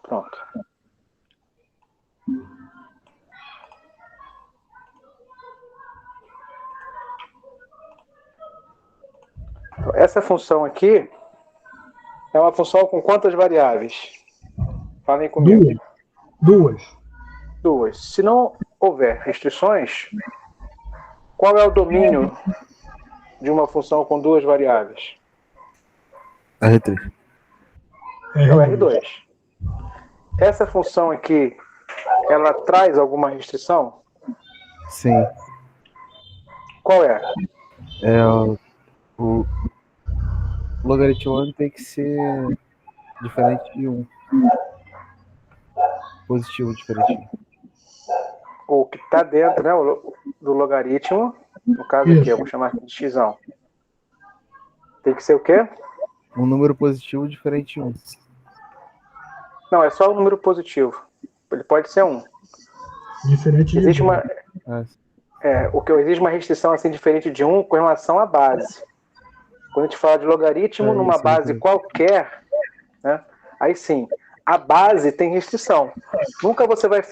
Pronto. Então, essa função aqui é uma função com quantas variáveis? Falem comigo. Duas. Se não houver restrições, qual é o domínio de uma função com duas variáveis? R3. É o R2. Essa função aqui, ela traz alguma restrição? Sim. Qual é? O logaritmo tem que ser diferente de 1. Positivo diferente de 1. O que está dentro, né, do logaritmo, no caso aqui, eu vou chamar de x. Tem que ser o quê? Um número positivo diferente de 1. Não, é só um número positivo. Ele pode ser 1. Diferente de existe 1. uma existe uma restrição assim diferente de 1 com relação à base. Quando a gente fala de logaritmo numa base qualquer, né, aí sim, a base tem restrição. Nunca você vai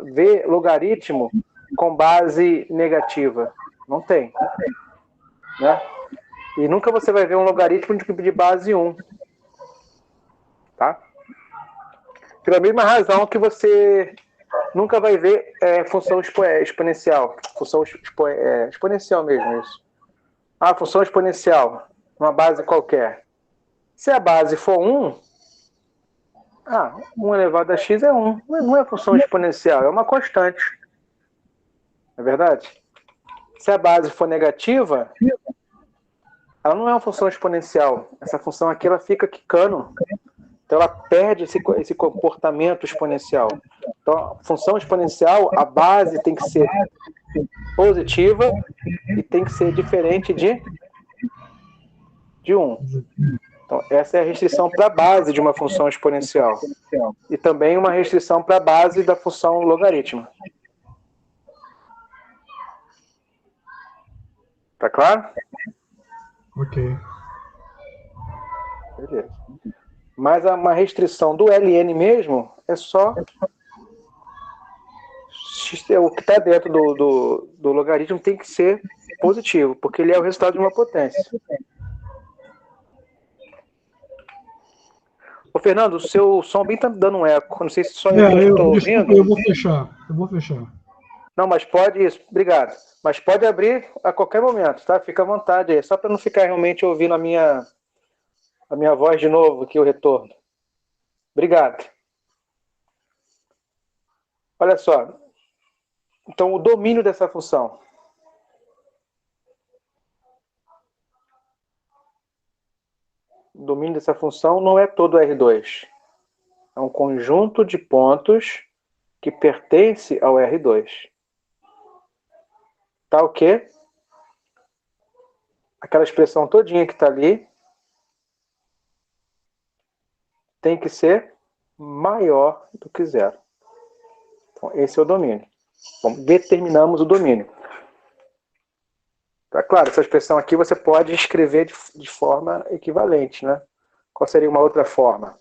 ver logaritmo com base negativa. Não tem. Né? E nunca você vai ver um logaritmo de base 1. Tá? Pela mesma razão que você nunca vai ver função exponencial. Função exponencial mesmo, isso. Função exponencial, uma base qualquer. Se a base for 1, 1 elevado a x é 1. Não é função exponencial, é uma constante. Não é verdade? Se a base for negativa, ela não é uma função exponencial. Essa função aqui ela fica quicando. Então ela perde esse comportamento exponencial. Então, a função exponencial, a base tem que ser positiva e tem que ser diferente de 1. Então, essa é a restrição para a base de uma função exponencial. E também uma restrição para a base da função logaritmo. Tá claro? Ok. Beleza. Mas uma restrição do ln mesmo é só o que está dentro do logaritmo tem que ser positivo, porque ele é o resultado de uma potência. Ô, Fernando, o seu som bem tá dando um eco. Não sei se só eu estou ouvindo. Eu vou fechar. Não, mas pode isso. Obrigado. Mas pode abrir a qualquer momento, tá? Fica à vontade aí. Só para não ficar realmente ouvindo a minha voz de novo aqui, o retorno. Obrigado. Olha só. Então, o domínio dessa função. O domínio dessa função não é todo R2. É um conjunto de pontos que pertence ao R2. Tá o quê? Aquela expressão todinha que está ali tem que ser maior do que 0. Então, esse é o domínio. Bom, determinamos o domínio. Tá claro, essa expressão aqui você pode escrever de forma equivalente, né? Qual seria uma outra forma?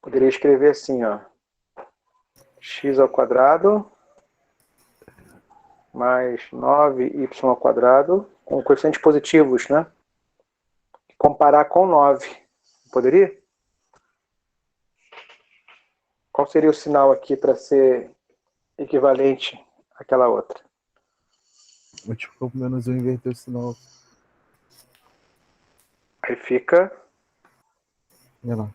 Poderia escrever assim, ó. X ao quadrado mais 9y ao quadrado com coeficientes positivos, né? Comparar com 9. Poderia? Qual seria o sinal aqui para ser equivalente àquela outra? Multiplicou por menos 1 e inverter o sinal. Aí fica menor.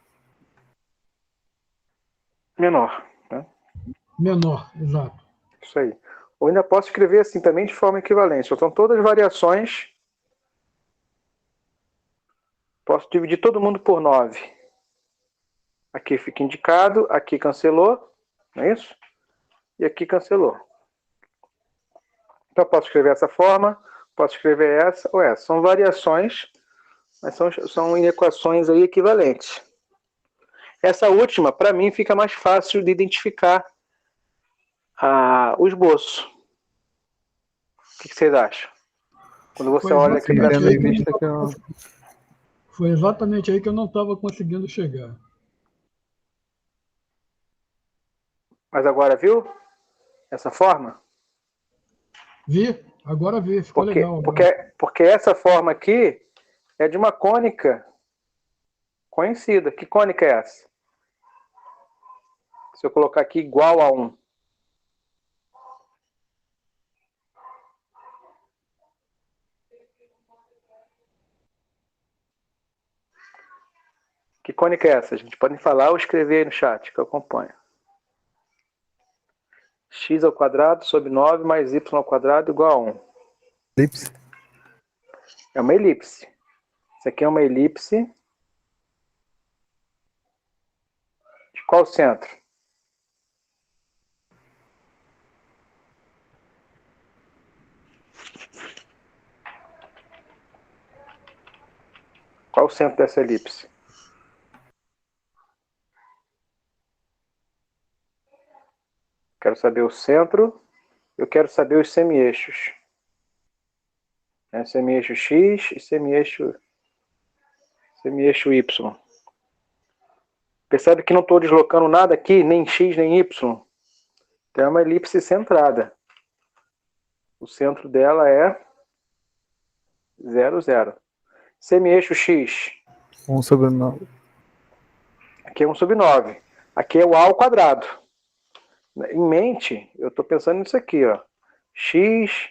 Né? Menor, exato. Isso aí. Ou ainda posso escrever assim também de forma equivalente. São todas variações. Posso dividir todo mundo por 9. Aqui fica indicado, aqui cancelou, não é isso? E aqui cancelou. Então, posso escrever essa forma, posso escrever essa ou essa. São variações, mas são equações aí equivalentes. Essa última, para mim, fica mais fácil de identificar o esboço. O que vocês acham? Quando você olha aqui Foi exatamente aí que eu não estava conseguindo chegar. Mas agora viu essa forma? Vi, agora vi, ficou legal. Porque essa forma aqui é de uma cônica conhecida. Que cônica é essa? Se eu colocar aqui igual a 1. Que cônica é essa, gente? Podem falar ou escrever aí no chat que eu acompanho. X ao quadrado sobre 9 mais y ao quadrado igual a 1. Elipse. É uma elipse. Isso aqui é uma elipse. De qual centro? Qual o centro dessa elipse? Quero saber o centro. Eu quero saber os semieixos. Semieixo X e semieixo Y. Percebe que não estou deslocando nada aqui, nem X nem Y. Então é uma elipse centrada. O centro dela é 0, 0. Semieixo X. 1 sobre 9. Aqui é 1 sobre 9. Aqui é o A ao quadrado. Em mente, eu estou pensando nisso aqui, ó. X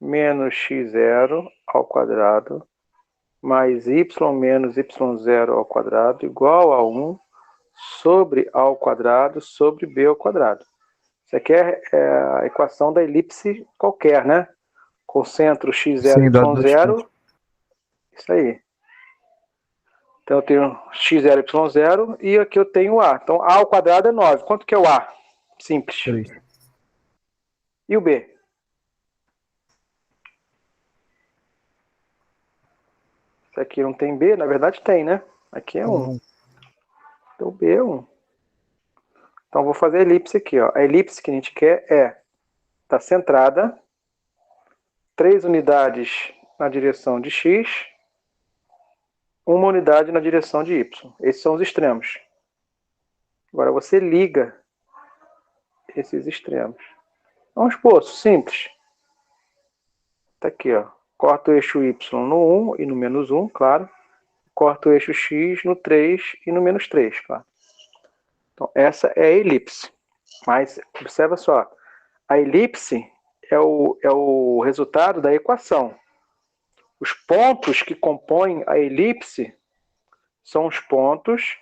menos x0 ao quadrado mais y menos y0 ao quadrado igual a 1 sobre a ao quadrado sobre b ao quadrado. Isso aqui é a equação da elipse qualquer, né? Com centro x0, y0. Isso aí. Então eu tenho x0, y0 e aqui eu tenho a. Então a ao quadrado é 9. Quanto que é o a? Simples. 3. E o b? Isso aqui não tem b? Na verdade tem, né? Aqui é 1. Então b é 1. Então vou fazer a elipse aqui, ó. A elipse que a gente quer tá centrada, 3 unidades na direção de x, 1 unidade na direção de y. Esses são os extremos. Agora você liga esses extremos. É um esboço simples. Tá aqui, ó. Corta o eixo y no 1 e no menos 1, claro. Corta o eixo x no 3 e no menos 3, claro. Então essa é a elipse. Mas observa só, a elipse é o resultado da equação. Os pontos que compõem a elipse são os pontos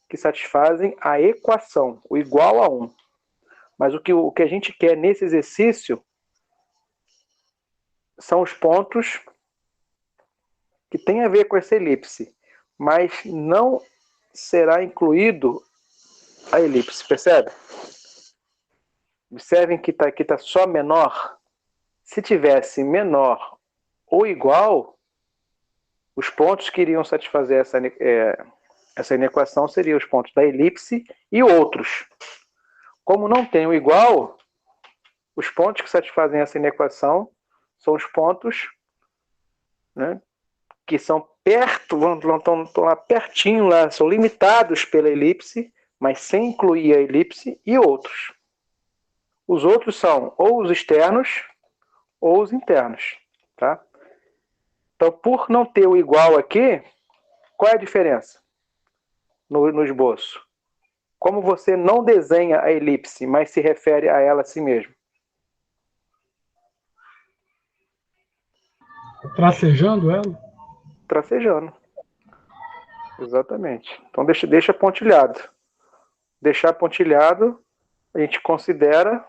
que satisfazem a equação, o igual a 1. Mas o que a gente quer nesse exercício são os pontos que têm a ver com essa elipse, mas não será incluído a elipse, percebe? Observem que aqui está só menor. Se tivesse menor ou igual, os pontos que iriam satisfazer essa inequação seriam os pontos da elipse e outros. Como não tem o igual, os pontos que satisfazem essa inequação são os pontos, né, que são perto, estão lá pertinho, lá, são limitados pela elipse, mas sem incluir a elipse e outros. Os outros são ou os externos ou os internos, tá? Então, por não ter o igual aqui, qual é a diferença no esboço? Como você não desenha a elipse, mas se refere a ela a si mesmo? Tracejando ela? Tracejando. Exatamente. Então, deixa pontilhado. Deixar pontilhado, a gente considera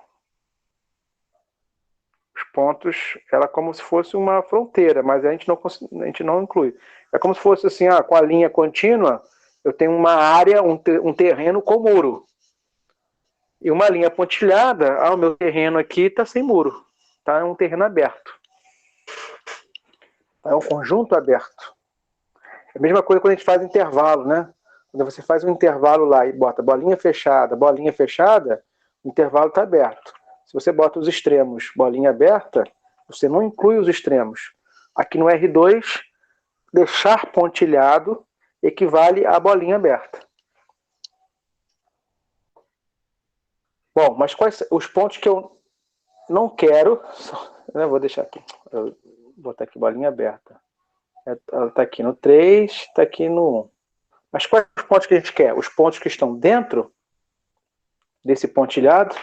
os pontos, ela como se fosse uma fronteira, mas a gente não inclui. É como se fosse assim, com a linha contínua, eu tenho uma área, um terreno com muro. E uma linha pontilhada, o meu terreno aqui está sem muro. Tá? É um terreno aberto. É um conjunto aberto. É a mesma coisa quando a gente faz intervalo, né? Quando você faz um intervalo lá e bota bolinha fechada, o intervalo está aberto. Se você bota os extremos, bolinha aberta, você não inclui os extremos. Aqui no R2, deixar pontilhado equivale a bolinha aberta. Bom, mas quais os pontos que eu não quero... Eu vou deixar aqui. Eu vou botar aqui bolinha aberta. Ela está aqui no 3, está aqui no 1. Mas quais os pontos que a gente quer? Os pontos que estão dentro desse pontilhado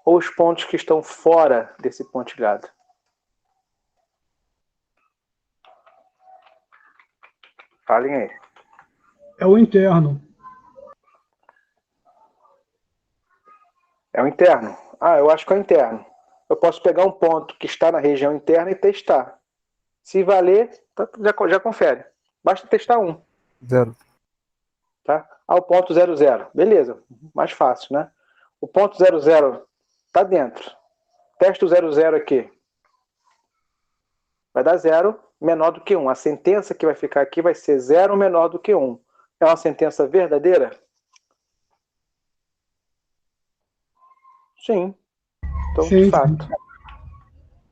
ou os pontos que estão fora desse pontilhado? Falem aí. É o interno. É o interno. Ah, eu acho que é o interno. Eu posso pegar um ponto que está na região interna e testar. Se valer, já confere. Basta testar um. 0. Tá? Ah, o ponto 00. Beleza, mais fácil, né? O ponto 00 está dentro. Testa o 00 aqui. Vai dar 0 menor do que 1. A sentença que vai ficar aqui vai ser 0 menor do que 1. É uma sentença verdadeira? Sim. Então, Sim,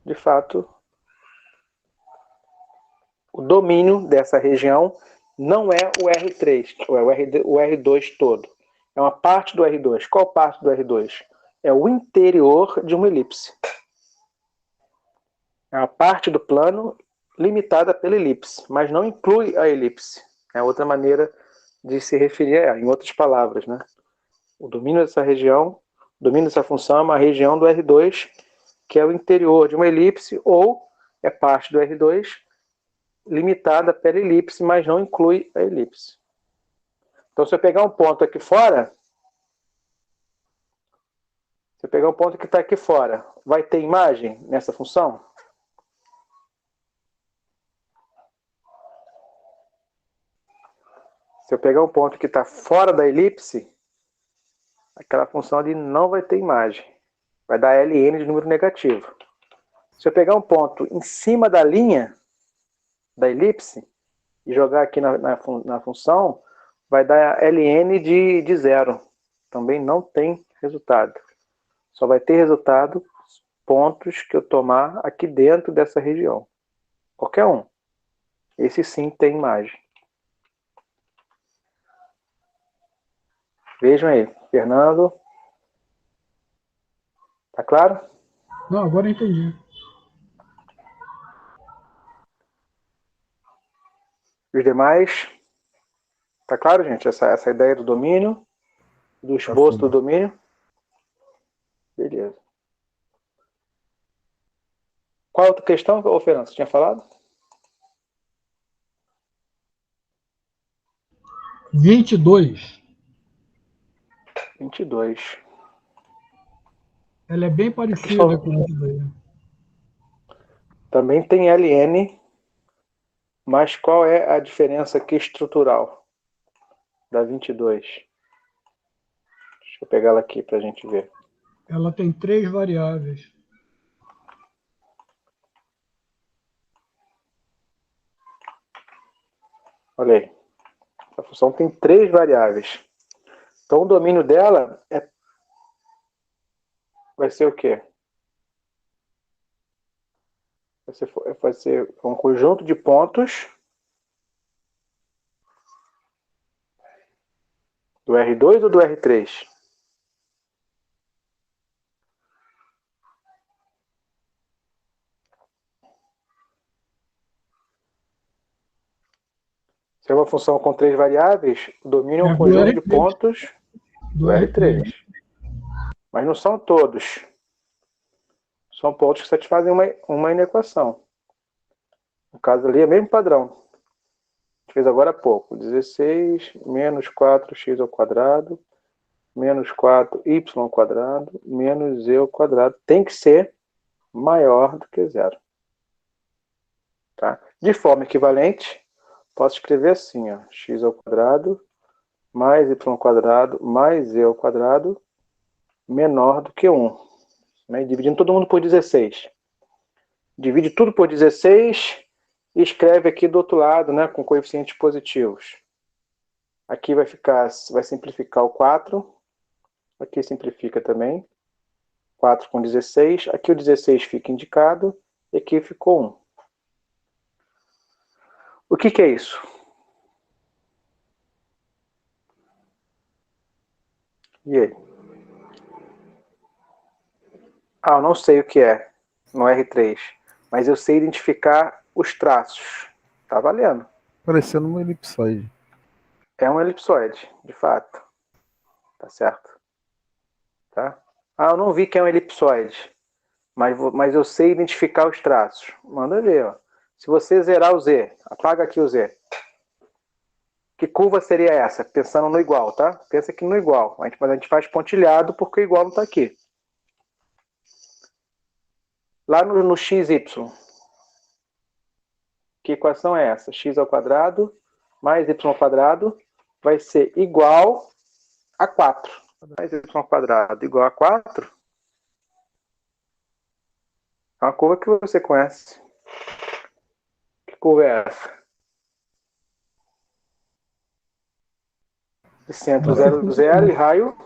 de fato, o domínio dessa região não é o R3, ou é o R2 todo. É uma parte do R2. Qual parte do R2? É o interior de uma elipse. É uma parte do plano limitada pela elipse, mas não inclui a elipse. É outra maneira de se referir a ela, em outras palavras, né? O domínio dessa região, o domínio dessa função é uma região do R2, que é o interior de uma elipse, ou é parte do R2, limitada pela elipse, mas não inclui a elipse. Então, se eu pegar um ponto aqui fora, se eu pegar um ponto que está aqui fora, vai ter imagem nessa função? Se eu pegar um ponto que está fora da elipse, aquela função ali não vai ter imagem. Vai dar ln de número negativo. Se eu pegar um ponto em cima da linha da elipse e jogar aqui na função, vai dar ln de 0. Também não tem resultado. Só vai ter resultado pontos que eu tomar aqui dentro dessa região. Qualquer um. Esse sim tem imagem. Vejam aí. Fernando. Tá claro? Não, agora eu entendi. Os demais. Tá claro, gente? Essa ideia do domínio, do Tá esboço do sim. domínio. Beleza. Qual a outra questão, ô Fernando, você tinha falado? 22. 22. Ela é bem parecida com essa daí. Também tem ln, mas qual é a diferença aqui estrutural da 22? Deixa eu pegar ela aqui para a gente ver. Ela tem 3 variáveis. Olha aí. A função tem 3 variáveis. Então o domínio dela vai ser o quê? Vai ser um conjunto de pontos do R2 ou do R3? Se é uma função com 3 variáveis, o domínio é um É do conjunto de R3. pontos Do do R3. R3. Mas não são todos. São pontos que satisfazem uma inequação. No caso ali é o mesmo padrão. A gente fez agora há pouco. 16 menos 4x ao quadrado menos 4y ao quadrado menos z ao quadrado. Tem que ser maior do que zero. Tá? De forma equivalente, posso escrever assim, ó, x ao quadrado mais y ao quadrado mais z ao quadrado menor do que 1. Né? Dividindo todo mundo por 16. Divide tudo por 16 e escreve aqui do outro lado, né, com coeficientes positivos. Aqui vai simplificar o 4. Aqui simplifica também. 4 com 16. Aqui o 16 fica indicado. E aqui ficou 1. O que é isso? E aí? Ah, eu não sei o que é no R3, mas eu sei identificar os traços. Tá valendo. Parecendo uma elipsoide. É um elipsoide, de fato. Tá certo? Tá? Ah, eu não vi que é um elipsoide, mas eu sei identificar os traços. Manda ver, ó. Se você zerar o Z, apaga aqui o Z. Que curva seria essa? Pensando no igual, tá? Pensa aqui no igual. Mas a gente faz pontilhado porque o igual não está aqui. Lá no XY. Que equação é essa? X ao quadrado mais y ao quadrado vai ser igual a 4. Mais y ao quadrado igual a 4. É uma curva que você conhece. Que curva é essa? De centro 0, 0 e raio.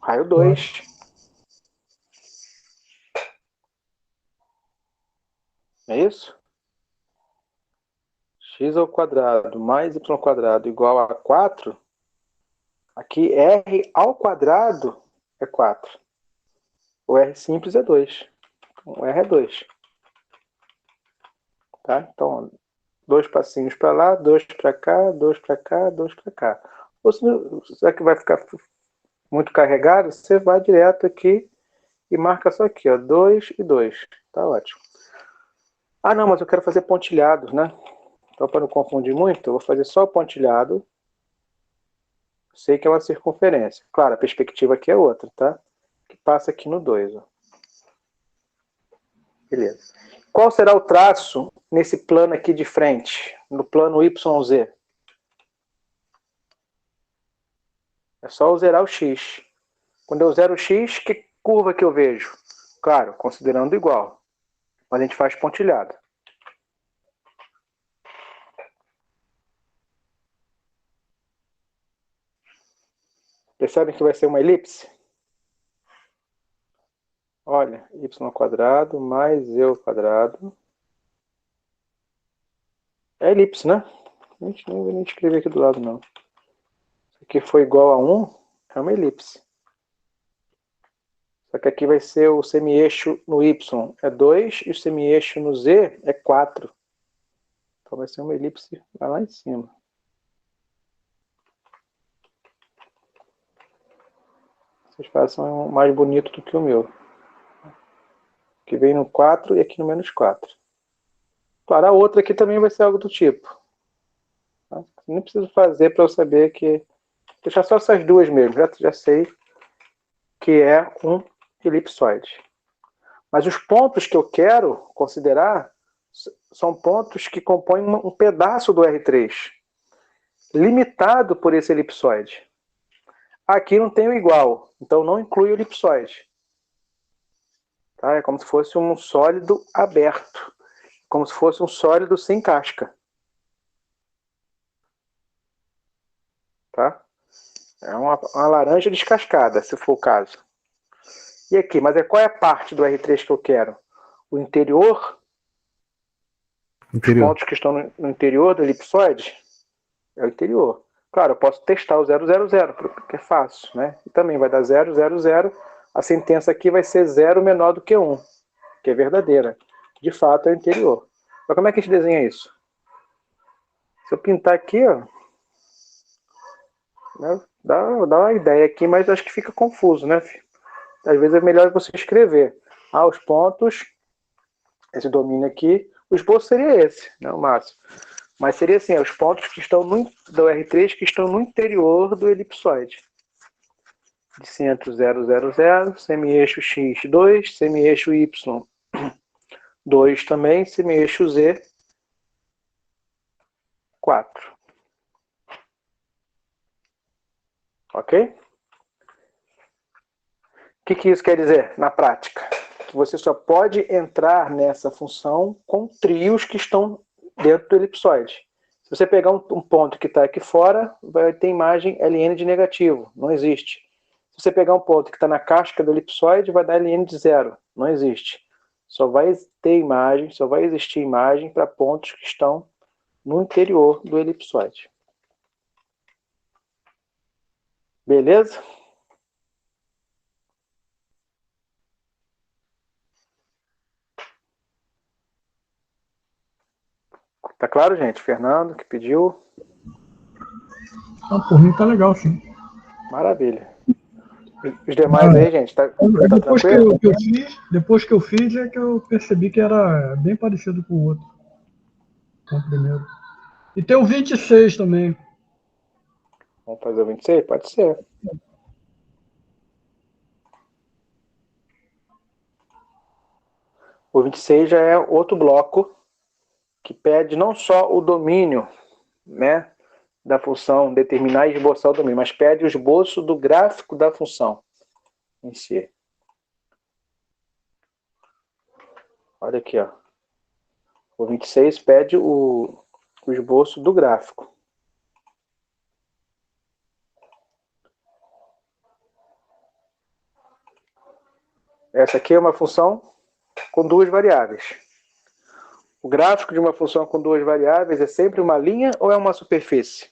Raio 2. É isso? X ao quadrado mais y ao quadrado igual a 4. Aqui R ao quadrado é 4. O R simples é 2. O R é 2. Tá? Então, 2 passinhos para lá, 2 para cá, 2 para cá, 2 para cá. Ou será que vai ficar muito carregado? Você vai direto aqui e marca só aqui, ó, 2 e 2. Tá ótimo. Ah, não, mas eu quero fazer pontilhados, né? Então, para não confundir muito, eu vou fazer só o pontilhado. Sei que é uma circunferência. Claro, a perspectiva aqui é outra, tá? Que passa aqui no 2, ó. Beleza. Qual será o traço nesse plano aqui de frente? No plano YZ? É só eu zerar o X. Quando eu zero o X, que curva que eu vejo? Claro, considerando igual. Mas a gente faz pontilhado. Percebem que vai ser uma elipse? Olha, y² mais z². É elipse, né? A gente não vai nem escrever aqui do lado, não. Isso aqui foi igual a 1, é uma elipse. Só que aqui vai ser o semi-eixo no y é 2 e o semi-eixo no z é 4. Então vai ser uma elipse lá em cima. Vocês façam mais bonito do que o meu. Que vem no 4 e aqui no menos 4. Claro, a outra aqui também vai ser algo do tipo. Tá? Nem preciso fazer para eu saber que... Deixar só essas duas mesmo, já sei que é um elipsoide. Mas os pontos que eu quero considerar são pontos que compõem um pedaço do R3, limitado por esse elipsoide. Aqui não tem o igual, então não inclui o elipsoide. Tá? É como se fosse um sólido aberto, como se fosse um sólido sem casca. Tá? É uma laranja descascada, se for o caso. E aqui, mas qual é a parte do R3 que eu quero? O interior? Os pontos que estão no interior do elipsoide? É o interior. Claro, eu posso testar o 0, 0, 0, porque é fácil, né? E também vai dar 0, 0, 0. A sentença aqui vai ser 0 menor do que 1, que é verdadeira. De fato, é o interior. Mas como é que a gente desenha isso? Se eu pintar aqui, ó, né, dá uma ideia aqui, mas acho que fica confuso, né, filho? Às vezes é melhor você escrever. Ah, os pontos, esse domínio aqui, o esboço seria esse, né, o máximo. Mas seria assim, os pontos que estão do R3 que estão no interior do elipsoide. De centro 0, 0, 0, semi-eixo X 2, semi-eixo Y 2 também, semi-eixo Z 4. Ok? O que isso quer dizer na prática? Que você só pode entrar nessa função com trios que estão dentro do elipsoide. Se você pegar um ponto que está aqui fora, vai ter imagem ln de negativo. Não existe. Se você pegar um ponto que está na casca do elipsoide, vai dar ln de 0. Não existe. Só vai ter imagem, só vai existir imagem para pontos que estão no interior do elipsoide. Beleza? Tá claro, gente? Fernando, que pediu. Por mim tá legal, sim. Maravilha. Os demais aí, gente, tá tranquilo? Depois que eu fiz é que eu percebi que era bem parecido com o outro, com o primeiro. E tem o 26 também. Vamos fazer o 26? Pode ser. O 26 já é outro bloco que pede não só o domínio, né, da função determinar e esboçar o domínio, mas pede o esboço do gráfico da função em si. Olha aqui, ó. O 26 pede o esboço do gráfico. Essa aqui é uma função com duas variáveis. O gráfico de uma função com duas variáveis é sempre uma linha ou é uma superfície?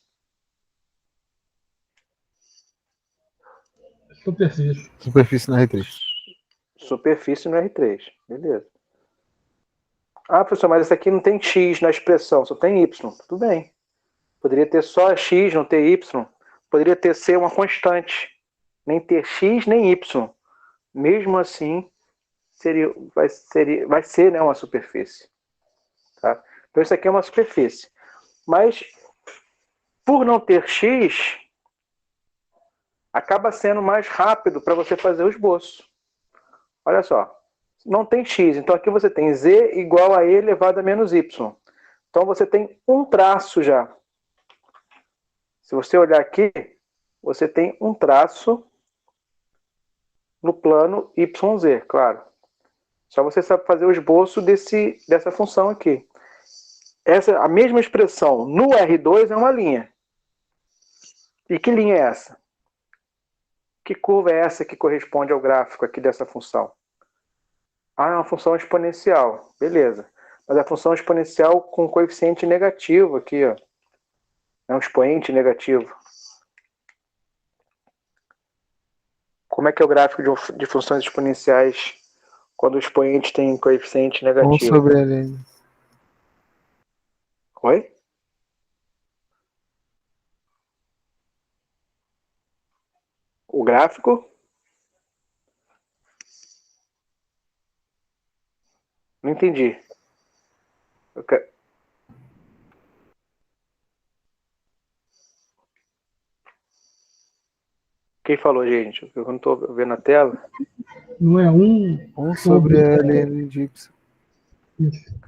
Superfície. Superfície na R3. Superfície no R3. Beleza. Ah, professor, mas essa aqui não tem x na expressão, só tem y. Tudo bem. Poderia ter só x, não ter y. Poderia ter C uma constante. Nem ter x, nem y. Mesmo assim, vai ser, né, uma superfície. Tá? Então isso aqui é uma superfície. Mas, por não ter x, acaba sendo mais rápido para você fazer o esboço. Olha só. Não tem x, então aqui você tem z igual a e elevado a menos y. Então você tem um traço já. Se você olhar aqui, você tem um traço no plano YZ, claro. Só você sabe fazer o esboço dessa função aqui. A mesma expressão no R2 é uma linha. E que linha é essa? Que curva é essa que corresponde ao gráfico aqui dessa função? Ah, é uma função exponencial. Beleza. Mas a função exponencial com coeficiente negativo aqui, ó. É um expoente negativo. Como é que é o gráfico de funções exponenciais quando o expoente tem coeficiente 1 negativo? sobre ln. Oi? O gráfico? Não entendi. Quem falou, gente? Eu não estou vendo a tela. Não é 1 sobre ln de y. Isso.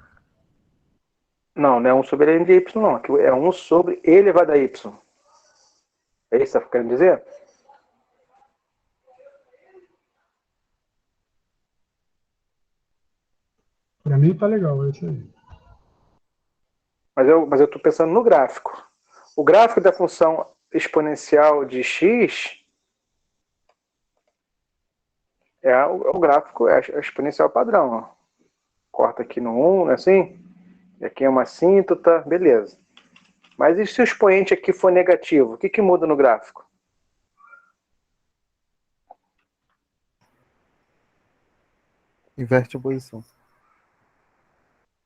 Não, não é 1 sobre ln de y, não. Aqui é 1 sobre e elevado a y. É isso que você está querendo dizer? Para mim tá legal, é isso aí. Mas eu estou pensando no gráfico. O gráfico da função exponencial de x é o gráfico, é a exponencial padrão. Ó. Corta aqui no 1, não é assim? E aqui é uma assíntota, beleza. Mas e se o expoente aqui for negativo? O que muda no gráfico? Inverte a posição.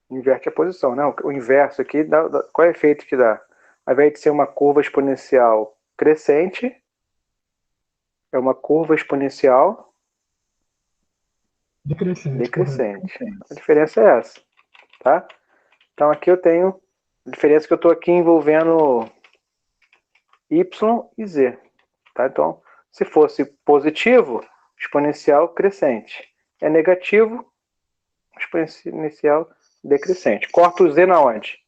Inverte a posição, né? O inverso aqui, qual é o efeito que dá? Ao invés de ser uma curva exponencial crescente, é uma curva exponencial decrescente. A diferença é essa, tá? Então aqui eu tenho a diferença que eu estou aqui envolvendo y e z, tá? Então, se fosse positivo, exponencial crescente. É negativo, exponencial decrescente. Corta o z na onde?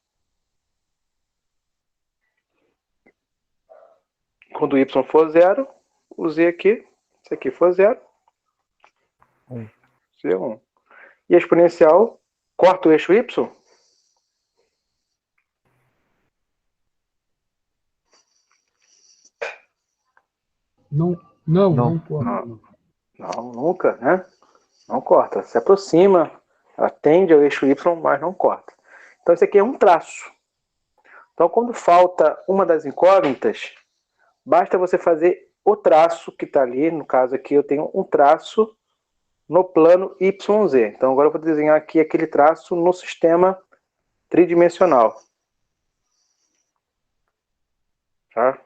Quando o y for zero, o z aqui, isso aqui for zero, z é 1. E a exponencial corta o eixo y? Não corta. Não, nunca, né? Não corta. Se aproxima, ela tende ao eixo y, mas não corta. Então, isso aqui é um traço. Então, quando falta uma das incógnitas, basta você fazer o traço que está ali. No caso aqui, eu tenho um traço no plano YZ. Então, agora eu vou desenhar aqui aquele traço no sistema tridimensional. Tá?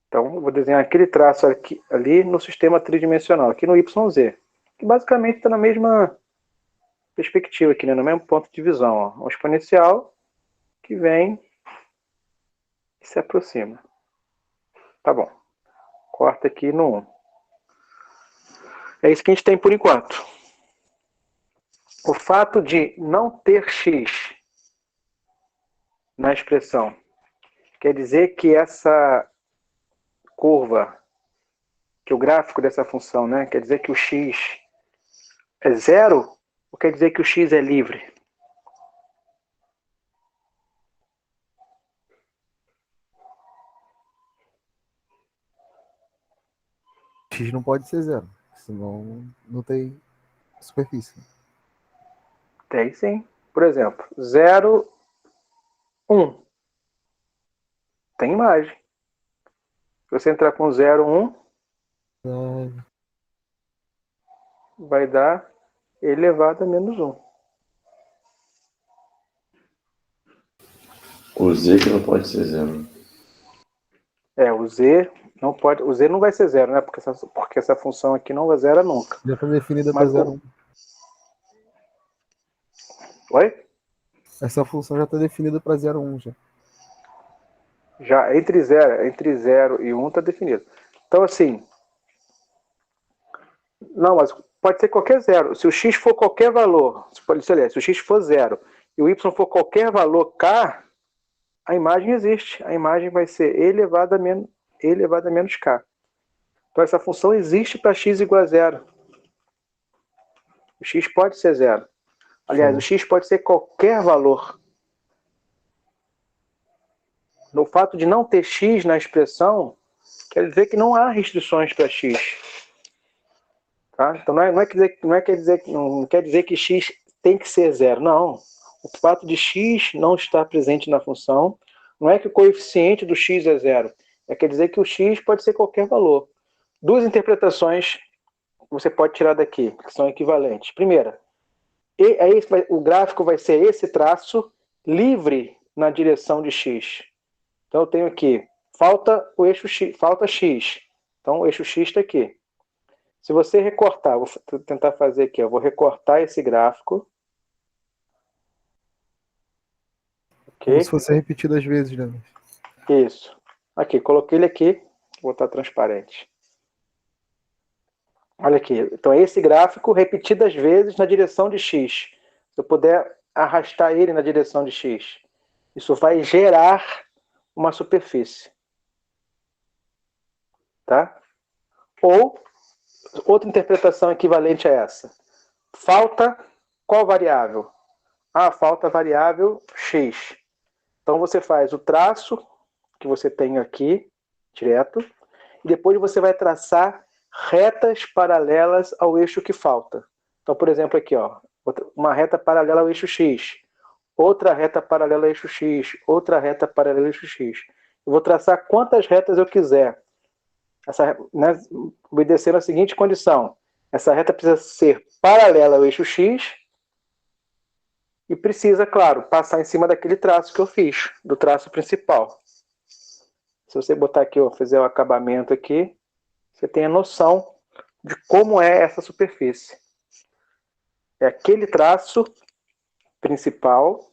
Então, eu vou desenhar aquele traço aqui, ali no sistema tridimensional, aqui no YZ, que basicamente está na mesma perspectiva aqui, né? No mesmo ponto de visão. Ó. Um exponencial que vem e se aproxima. Tá bom. Corta aqui no 1. É isso que a gente tem por enquanto. O fato de não ter x na expressão quer dizer que essa curva, que o gráfico dessa função, né, quer dizer que o x é zero ou quer dizer que o x é livre? X não pode ser zero, senão não tem superfície. Tem sim. Por exemplo, 0, 1. Tem imagem. Se você entrar com 0, 1, vai dar e elevado a menos 1. O Z que não pode ser zero. O Z não pode. O Z não vai ser zero, né? Porque essa função aqui não vai zero nunca. Já está definida para Mas 0,1. Oi? Essa função já está definida para 0,1 já. Já entre 0 e 1 está definido. Então, assim. Não, mas pode ser qualquer zero. Se o x for qualquer valor, se o x for 0 e o y for qualquer valor k, a imagem existe. A imagem vai ser e elevado a menos k. Então, essa função existe para x igual a 0. O x pode ser 0. Aliás, o x pode ser qualquer valor. No fato de não ter x na expressão, quer dizer que não há restrições para x. Tá? Então não quer dizer que x tem que ser 0. Não. O fato de x não estar presente na função não é que o coeficiente do x é 0. Quer dizer que o x pode ser qualquer valor. Duas interpretações você pode tirar daqui, que são equivalentes. Primeira, o gráfico vai ser esse traço livre na direção de x. Então eu tenho aqui, falta o eixo x, falta x. Então o eixo x está aqui. Se você recortar, vou tentar fazer aqui, eu vou recortar esse gráfico. Okay? Como se fosse repetido às vezes, né? Isso. Aqui, coloquei ele aqui, vou botar transparente. Olha aqui, então é esse gráfico repetidas vezes na direção de x. Se eu puder arrastar ele na direção de x, isso vai gerar uma superfície. Tá? Ou, outra interpretação equivalente a essa. Falta qual variável? Falta a variável x. Então você faz o traço que você tem aqui, direto, e depois você vai traçar retas paralelas ao eixo que falta. Então, por exemplo, aqui, ó, uma reta paralela ao eixo x, outra reta paralela ao eixo x, outra reta paralela ao eixo x. Eu vou traçar quantas retas eu quiser, obedecendo a seguinte condição. Essa reta precisa ser paralela ao eixo x e precisa, claro, passar em cima daquele traço que eu fiz, do traço principal. Se você botar aqui, fazer o acabamento aqui, você tem a noção de como é essa superfície. É aquele traço principal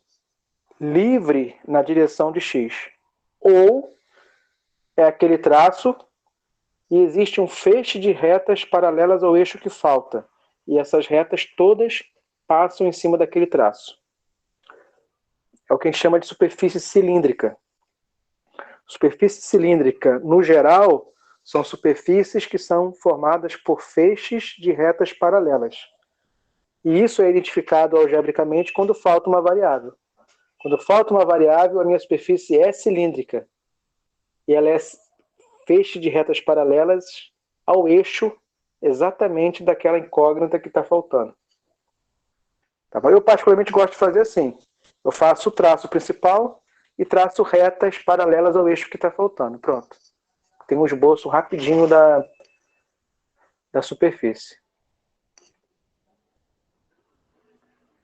livre na direção de x. Ou é aquele traço e existe um feixe de retas paralelas ao eixo que falta. E essas retas todas passam em cima daquele traço. É o que a gente chama de superfície cilíndrica. Superfície cilíndrica, no geral, são superfícies que são formadas por feixes de retas paralelas. E isso é identificado algebricamente quando falta uma variável. Quando falta uma variável, a minha superfície é cilíndrica. E ela é feixe de retas paralelas ao eixo exatamente daquela incógnita que está faltando. Tá bom? Eu particularmente gosto de fazer assim. Eu faço o traço principal e traço retas paralelas ao eixo que está faltando. Pronto. Tem um esboço rapidinho da superfície.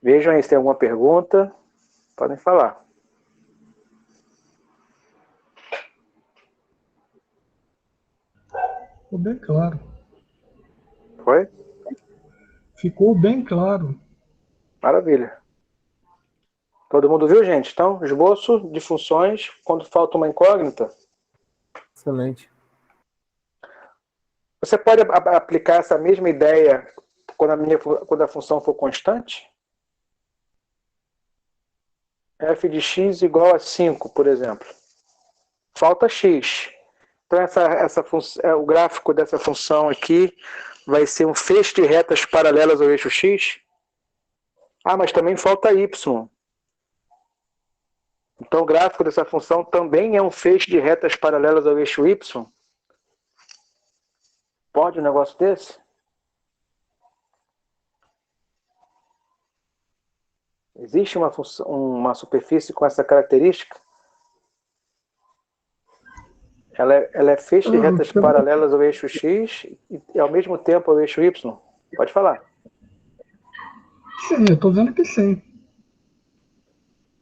Vejam aí se tem alguma pergunta. Podem falar. Ficou bem claro. Foi? Ficou bem claro. Maravilha. Todo mundo viu, gente? Então, esboço de funções quando falta uma incógnita. Excelente. Você pode aplicar essa mesma ideia quando a função for constante? F de x igual a 5, por exemplo. Falta x. Então, o gráfico dessa função aqui vai ser um feixe de retas paralelas ao eixo x. Ah, mas também falta y. Então, o gráfico dessa função também é um feixe de retas paralelas ao eixo y. Pode um negócio desse? Existe uma superfície com essa característica? Ela é feixe de retas paralelas ao eixo x e ao mesmo tempo ao eixo y? Pode falar. Sim, eu estou vendo que sim.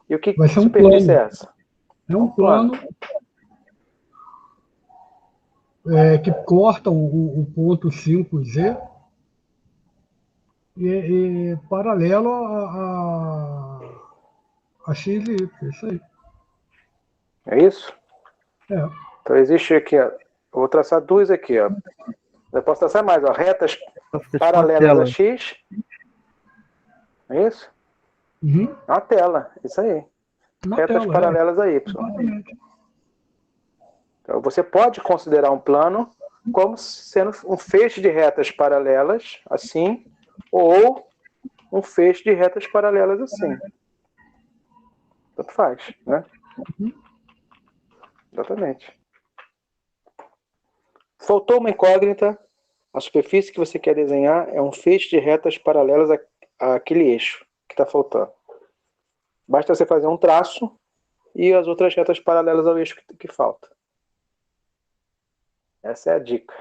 E o que Vai ser um superfície plano. é essa? É um plano que corta o ponto 5Z e paralelo a x e y. Isso aí. É isso? É. Então existe aqui, ó, eu vou traçar duas aqui, ó. Eu posso traçar mais, ó, retas paralelas a x. É isso? Uhum. Na tela, isso aí. Na Retas tela, paralelas a y. Exatamente. Então, você pode considerar um plano como sendo um feixe de retas paralelas, assim, ou um feixe de retas paralelas, assim. Tanto faz, né? Exatamente. Faltou uma incógnita. A superfície que você quer desenhar é um feixe de retas paralelas àquele eixo que está faltando. Basta você fazer um traço e as outras retas paralelas ao eixo que falta. Essa é a dica.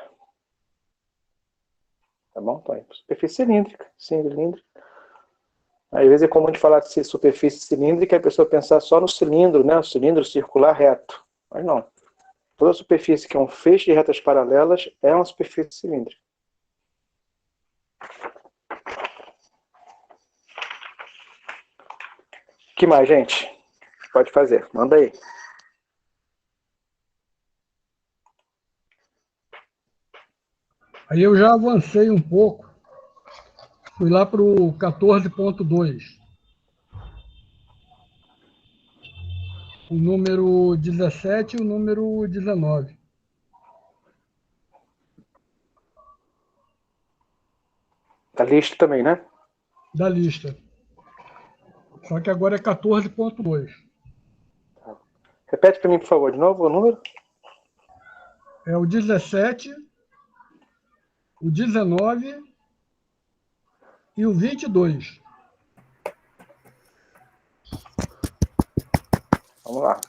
Tá bom? Então, superfície cilíndrica. Às vezes é comum de falar de superfície cilíndrica e a pessoa pensar só no cilindro, né? O cilindro circular reto. Mas não. Toda superfície que é um feixe de retas paralelas é uma superfície cilíndrica. O que mais, gente? Pode fazer. Manda aí. Aí eu já avancei um pouco. Fui lá para o 14.2. O número 17 e o número 19. Da lista também, né? Da lista. Só que agora é 14.2. Repete para mim, por favor, de novo o número. É o 17, o 19 e o 22. Vamos lá.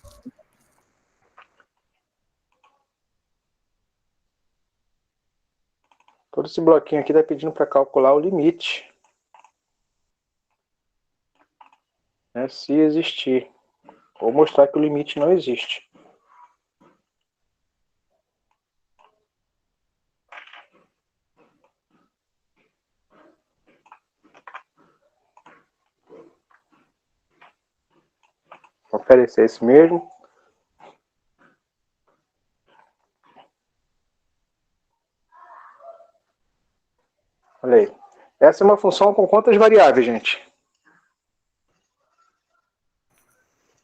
Todo esse bloquinho aqui está pedindo para calcular o limite. Né, se existir. Ou mostrar que o limite não existe. Confere se é esse mesmo. Olha aí. Essa é uma função com quantas variáveis, gente?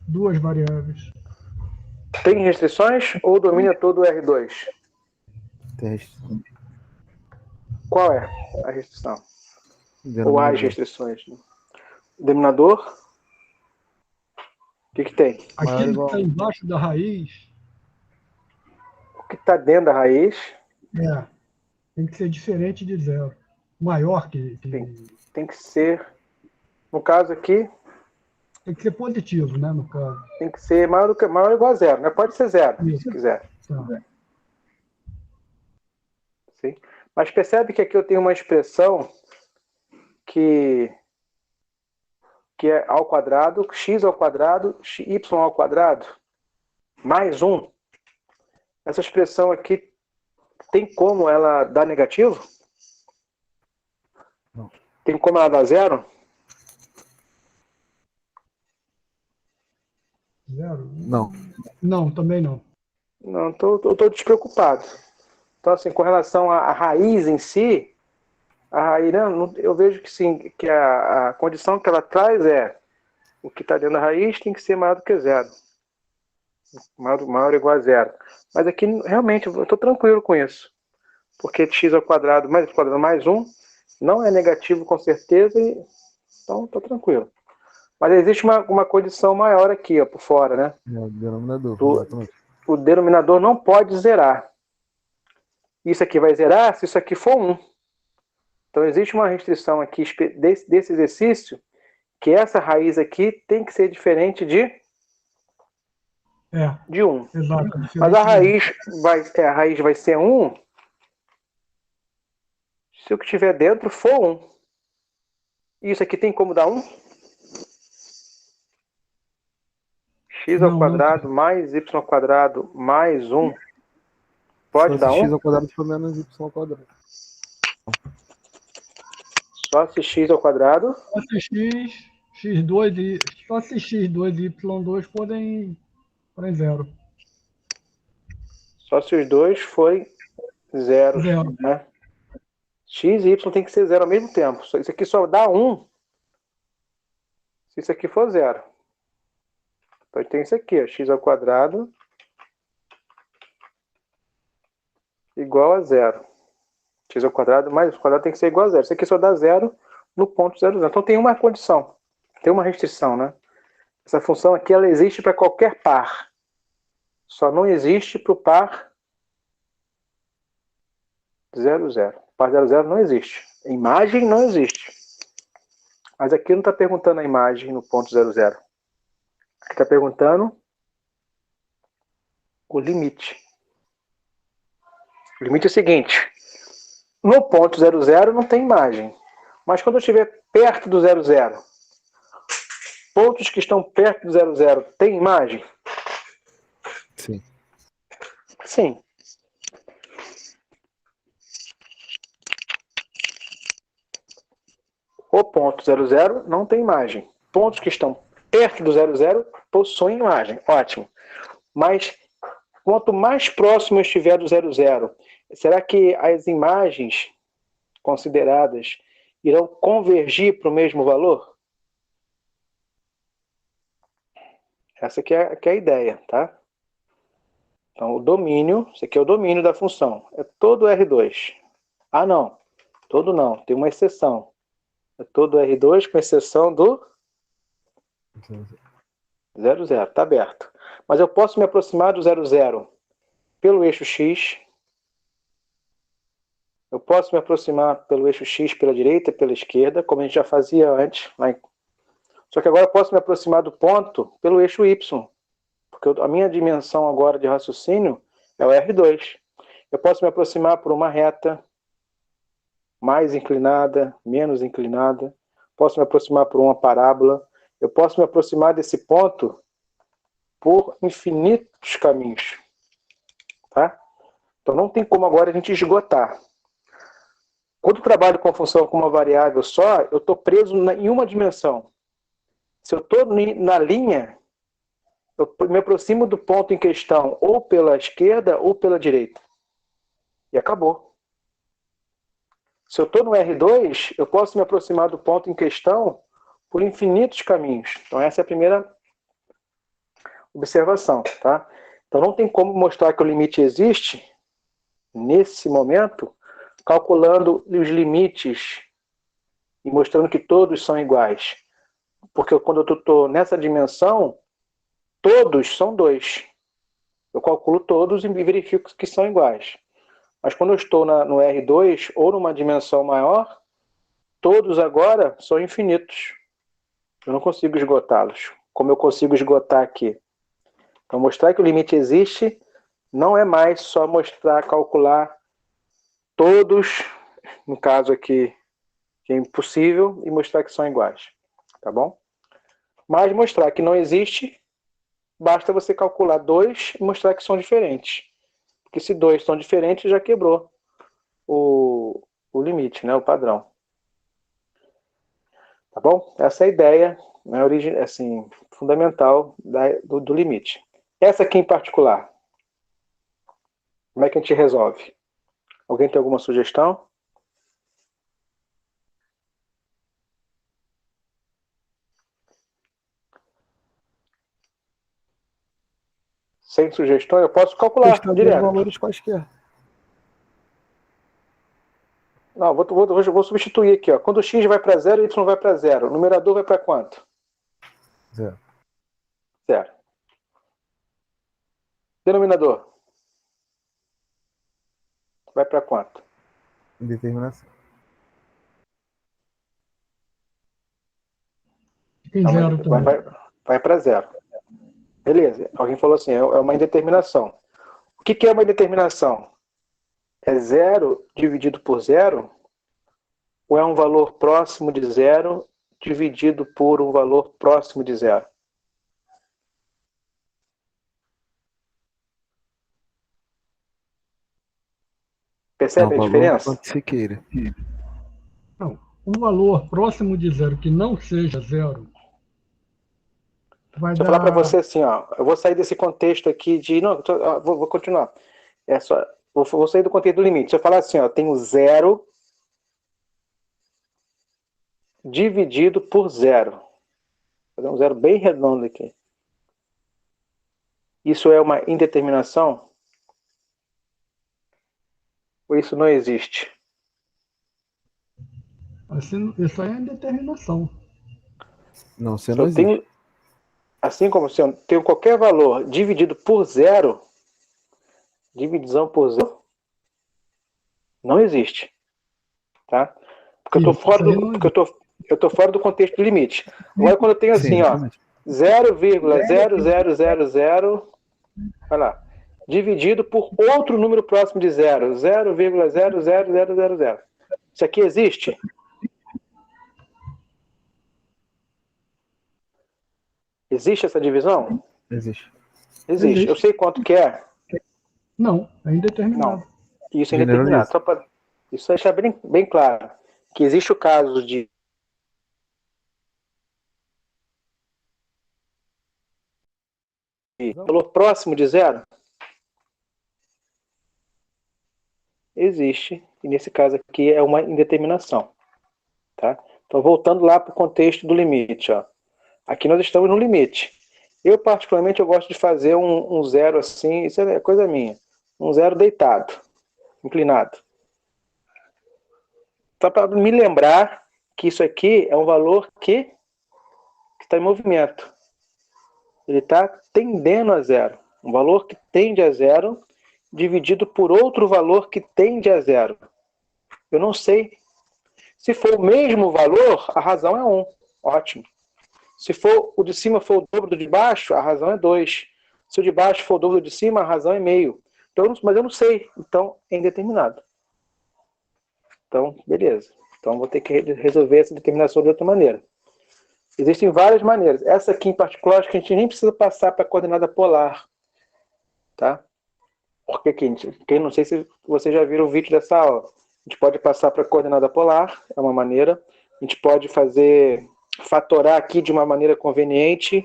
2 variáveis. Tem restrições ou domina todo o R2? Teste. Qual é a restrição? Ou as Denominador. restrições? Denominador? O que tem? Maior Aquele que igual- está embaixo da raiz, O que está dentro da raiz tem que ser diferente de 0. Maior que... tem que ser, no caso aqui, Tem que ser positivo, né, no caso. tem que ser maior ou igual a 0, né? Pode ser 0, Isso. se quiser. Tá. Sim. Mas percebe que aqui eu tenho uma expressão que é ao quadrado, x ao quadrado, y ao quadrado, mais 1. Essa expressão aqui tem como ela dar negativo? Não. Tem como ela dar zero? Zero? Não. Não, também não. Não, eu tô despreocupado. Então, assim, com relação à raiz em si, a raiz, né, eu vejo que sim, que a condição que ela traz é o que está dentro da raiz tem que ser maior do que zero. Maior ou igual a zero. Mas aqui, realmente, eu estou tranquilo com isso. Porque x ao quadrado mais 1 não é negativo com certeza, então estou tranquilo. Mas existe uma condição maior aqui, ó, por fora, né? É o denominador, Do, exatamente. o denominador não pode zerar. Isso aqui vai zerar se isso aqui for 1. Então existe uma restrição aqui desse exercício, que essa raiz aqui tem que ser diferente de 1. Exato. Mas a raiz vai ser 1 se o que tiver dentro for 1. Isso aqui tem como dar 1? X ao quadrado mais y ao quadrado mais 1 pode dar 1? Só se x ao quadrado for menos y ao quadrado. Só se x ao quadrado. Só se x2 e y2 forem zero. Só se os dois forem zeros. Zero. Né? X e y tem que ser zero ao mesmo tempo. Isso aqui só dá 1 se isso aqui for zero. Então tem isso aqui, ó, x ao quadrado igual a zero. X ao quadrado mais y ao quadrado tem que ser igual a zero. Isso aqui só dá zero no ponto 0, 0. Então tem uma condição, tem uma restrição, né? Essa função aqui ela existe para qualquer par. Só não existe para o par 0, 0. O par 0, 0 não existe. A imagem não existe. Mas aqui não está perguntando a imagem no ponto 0, 0. Aqui está perguntando o limite. O limite é o seguinte. No ponto 0, 0 não tem imagem. Mas quando eu estiver perto do 0, 0, pontos que estão perto do 0, 0 tem imagem? Sim. Sim. O ponto 0, 0 não tem imagem. Pontos que estão perto do 0, 0 possuem imagem. Ótimo. Mas quanto mais próximo eu estiver do 0, 0, será que as imagens consideradas irão convergir para o mesmo valor? Essa que é a ideia, tá? Então, o domínio, esse aqui é o domínio da função. É todo R2. Ah, não. Todo não. Tem uma exceção. É todo R2 com exceção do 0, 0. Está aberto. Mas eu posso me aproximar do 0, 0 pelo eixo X. Eu posso me aproximar pelo eixo X pela direita e pela esquerda, como a gente já fazia antes. Só que agora eu posso me aproximar do ponto pelo eixo Y. Porque a minha dimensão agora de raciocínio é o R2. Eu posso me aproximar por uma reta mais inclinada, menos inclinada. Posso me aproximar por uma parábola. Eu posso me aproximar desse ponto por infinitos caminhos. Tá? Então não tem como agora a gente esgotar. Quando eu trabalho com a função com uma variável só, eu estou preso em uma dimensão. Se eu estou na linha, eu me aproximo do ponto em questão ou pela esquerda ou pela direita. E acabou. Se eu estou no R2, eu posso me aproximar do ponto em questão por infinitos caminhos. Então essa é a primeira observação. Tá? Então não tem como mostrar que o limite existe, nesse momento, calculando os limites e mostrando que todos são iguais. Porque quando eu estou nessa dimensão, todos são 2. Eu calculo todos e verifico que são iguais. Mas quando eu estou no R2 ou numa dimensão maior, todos agora são infinitos. Eu não consigo esgotá-los, como eu consigo esgotar aqui. Então, mostrar que o limite existe não é mais só calcular todos, no caso aqui, que é impossível, e mostrar que são iguais. Tá bom? Mas mostrar que não existe, basta você calcular 2 e mostrar que são diferentes. Porque se dois são diferentes, já quebrou o limite, né? O padrão. Tá bom? Essa é a ideia, né, assim, fundamental do limite. Essa aqui em particular, como é que a gente resolve? Alguém tem alguma sugestão? Sem sugestão, eu posso calcular Testar dois direto. valores quaisquer. Não, vou substituir aqui. Ó. Quando x vai para 0, y vai para 0. O numerador vai para quanto? 0. 0. Denominador? Vai para quanto? Indeterminação. Tem zero também. Vai para 0. Beleza. Alguém falou assim, é uma indeterminação. O que é uma indeterminação? É 0 dividido por 0? Ou é um valor próximo de 0 dividido por um valor próximo de 0? Percebe a diferença? Quanto se queira. Não, um valor próximo de zero que não seja zero vai Deixa eu dar... falar para você assim, ó, eu vou sair desse contexto aqui de... Não, vou continuar. Vou sair do contexto do limite. Se eu falar assim, ó, tenho 0 dividido por 0. Vou fazer um 0 bem redondo aqui. Isso é uma indeterminação? Ou isso não existe? Assim, isso aí é indeterminação. Não, você Se não eu existe. tenho, assim como se eu tenho qualquer valor dividido por 0, divisão por 0 não existe. Tá? Porque eu estou fora do contexto do limite. Agora, quando eu tenho assim, ó, 0,0000, vai lá, dividido por outro número próximo de 0, 0,00000. Isso aqui existe? Existe essa divisão? Existe. Existe. Eu sei quanto que é? Não, é indeterminado. Não. Isso é indeterminado. Só para isso deixar bem claro. Que existe o caso de valor próximo de 0? Existe. E nesse caso aqui é uma indeterminação. Tá? Então, voltando lá para o contexto do limite. Ó. Aqui nós estamos no limite. Eu, particularmente, eu gosto de fazer um 0 assim, isso é coisa minha. Um 0 deitado, inclinado. Só para me lembrar que isso aqui é um valor que está em movimento. Ele está tendendo a 0. Um valor que tende a 0 dividido por outro valor que tende a 0. Eu não sei. Se for o mesmo valor, a razão é 1. Ótimo. Se for o de cima for o dobro do de baixo, a razão é 2. Se o de baixo for o dobro do de cima, a razão é meio. Então, mas eu não sei. Então, é indeterminado. Então, beleza. Então, vou ter que resolver essa determinação de outra maneira. Existem várias maneiras. Essa aqui, em particular, acho que a gente nem precisa passar para a coordenada polar. Tá? Porque, quem não sei se vocês já viram o vídeo dessa aula. A gente pode passar para a coordenada polar, é uma maneira. A gente pode fatorar aqui de uma maneira conveniente,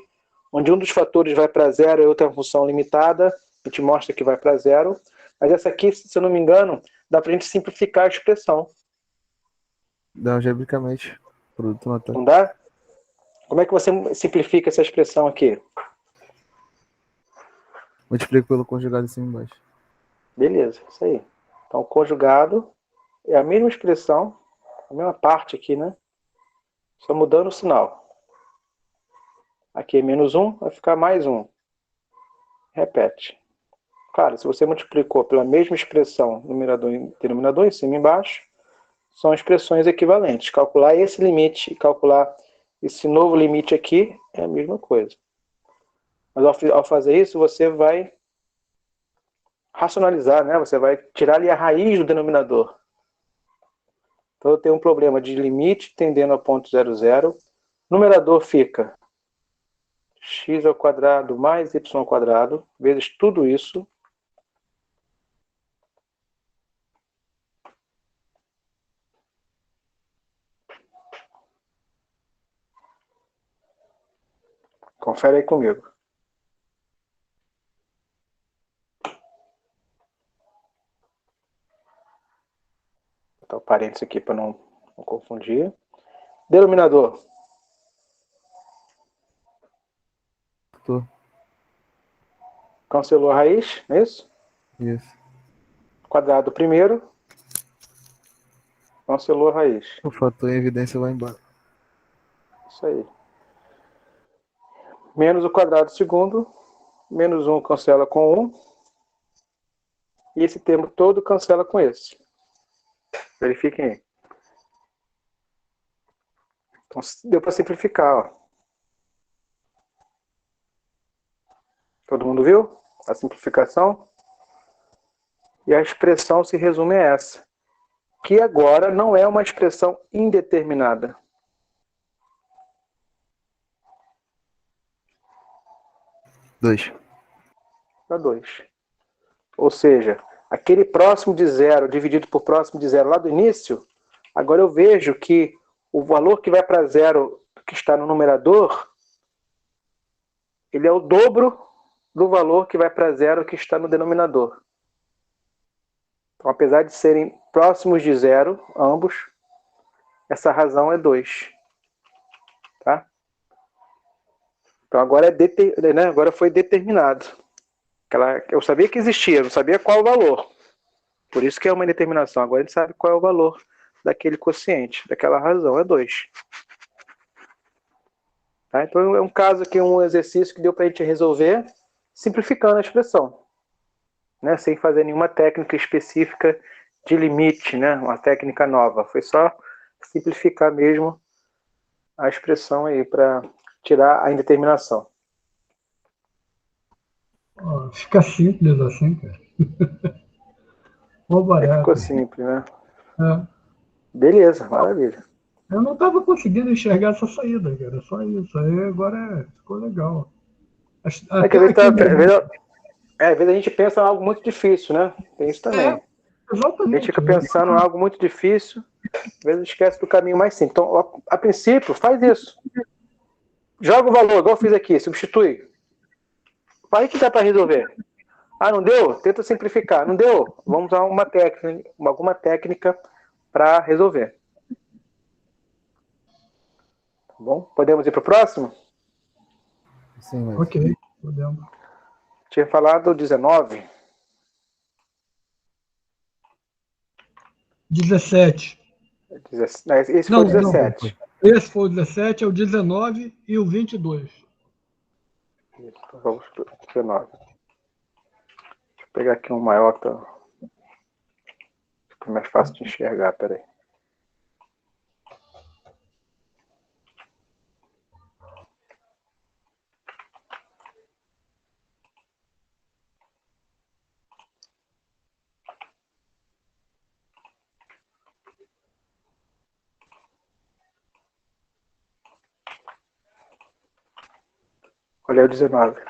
onde um dos fatores vai para 0 e outra função limitada. A gente mostra que vai para 0. Mas essa aqui, se eu não me engano, dá para a gente simplificar a expressão. Dá algebricamente. Produto notável. Não dá? Como é que você simplifica essa expressão aqui? Multiplico pelo conjugado em cima e embaixo. Beleza, isso aí. Então, o conjugado é a mesma expressão, a mesma parte aqui, né? Só mudando o sinal. Aqui é menos 1, vai ficar mais 1. Repete. Claro, se você multiplicou pela mesma expressão, numerador e denominador, em cima e embaixo, são expressões equivalentes. Calcular esse limite e calcular esse novo limite aqui é a mesma coisa. Mas ao fazer isso, você vai racionalizar, né? Você vai tirar ali a raiz do denominador. Então eu tenho um problema de limite tendendo ao ponto 0,0. Numerador fica x² mais y² vezes tudo isso Confere aí comigo. Vou botar o parênteses aqui para não confundir. Denominador. Tô. Cancelou a raiz, não é isso? Isso. Quadrado primeiro. Cancelou a raiz. O fator em evidência lá embaixo. Isso aí. Menos o quadrado segundo. Menos 1 cancela com 1. E esse termo todo cancela com esse. Verifiquem aí. Então, deu para simplificar. Ó. Todo mundo viu a simplificação? E a expressão se resume a essa. Que agora não é uma expressão indeterminada. Dois. Para 2. Ou seja, aquele próximo de zero dividido por próximo de zero lá do início, agora eu vejo que o valor que vai para zero, que está no numerador, ele é o dobro do valor que vai para zero que está no denominador. Então, apesar de serem próximos de zero, ambos, essa razão é 2. Tá? Então agora, agora foi determinado. Eu sabia que existia, não sabia qual o valor. Por isso que é uma indeterminação. Agora a gente sabe qual é o valor daquele quociente, daquela razão, é 2. Tá? Então é um caso aqui, um exercício que deu para a gente resolver simplificando a expressão. Né? Sem fazer nenhuma técnica específica de limite, né? Uma técnica nova. Foi só simplificar mesmo a expressão aí para tirar a indeterminação. Fica simples assim, cara. Ficou simples, né? É. Beleza, maravilha. Eu não estava conseguindo enxergar essa saída, cara. Só isso. Aí agora ficou legal. Às vezes a gente pensa em algo muito difícil, né? Tem isso também. Exatamente. A gente fica pensando em algo muito difícil, às vezes esquece do caminho mais simples. Então, a princípio, faz isso. Joga o valor, igual eu fiz aqui, substitui. Aí que dá para resolver. Ah, não deu? Tenta simplificar. Não deu? Vamos usar alguma técnica para resolver. Tá bom? Podemos ir para o próximo? Sim, mas... Ok, podemos. Tinha falado 19. 17. Esse foi o 17. Não. Esse foi o 17, é o 19 e o 22. Isso, vamos para o 19. Deixa eu pegar aqui um maior, fica mais fácil de enxergar, peraí. Olha o 19.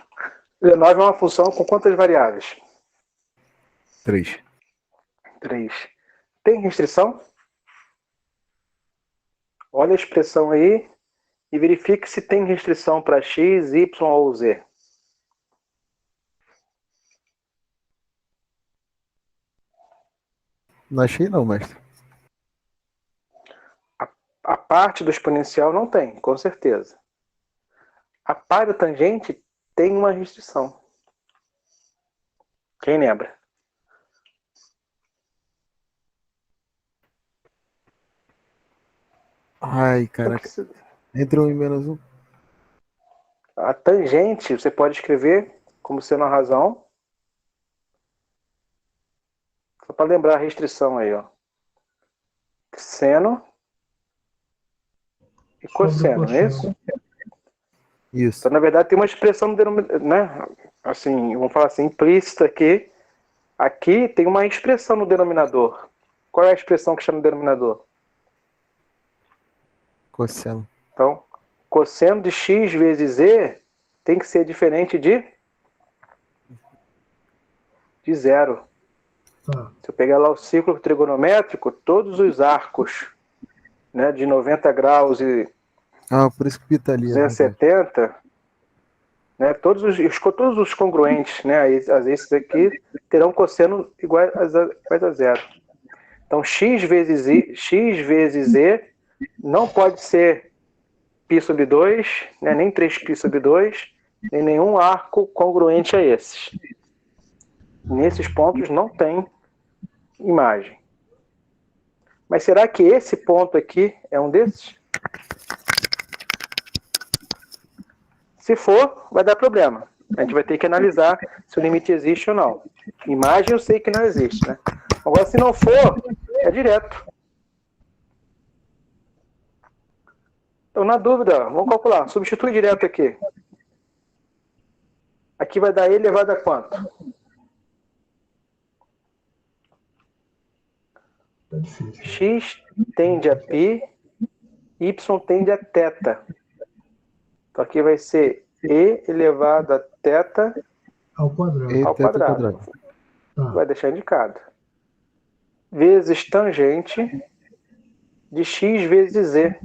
19 é uma função com quantas variáveis? 3. 3. Tem restrição? Olha a expressão aí e verifique se tem restrição para x, y ou z. Não achei não, mestre. A parte do exponencial não tem, com certeza. A parte da tangente tem uma restrição. Quem lembra? Ai, caraca. Entre 1 e menos 1. A tangente você pode escrever como sendo a razão. Só para lembrar a restrição aí, ó. Seno e cosseno, não é isso? Isso. Então, na verdade, tem uma expressão, né? Assim, vamos falar assim, implícita aqui. Aqui tem uma expressão no denominador. Qual é a expressão que está no denominador? Cosseno. Então, cosseno de x vezes z tem que ser diferente de zero. Se eu pegar lá o círculo trigonométrico, todos os arcos, né, de 90 graus e por isso que pita ali. 270, né? Todos os congruentes, né, as esses aqui terão cosseno iguais a zero. Então, x vezes z não pode ser π sobre 2, né, nem 3π sobre 2, nem nenhum arco congruente a esses. Nesses pontos não tem imagem. Mas será que esse ponto aqui é um desses? Se for, vai dar problema. A gente vai ter que analisar se o limite existe ou não. Imagem eu sei que não existe, né? Agora, se não for, é direto. Então, na dúvida, vamos calcular. Substitui direto aqui. Aqui vai dar e elevado a quanto? Tá difícil. X tende a π, y tende a θ. Então, aqui vai ser e elevado a θ Ao quadrado. E ao teta quadrado. Tá. Vai deixar indicado. Vezes tangente de x vezes z.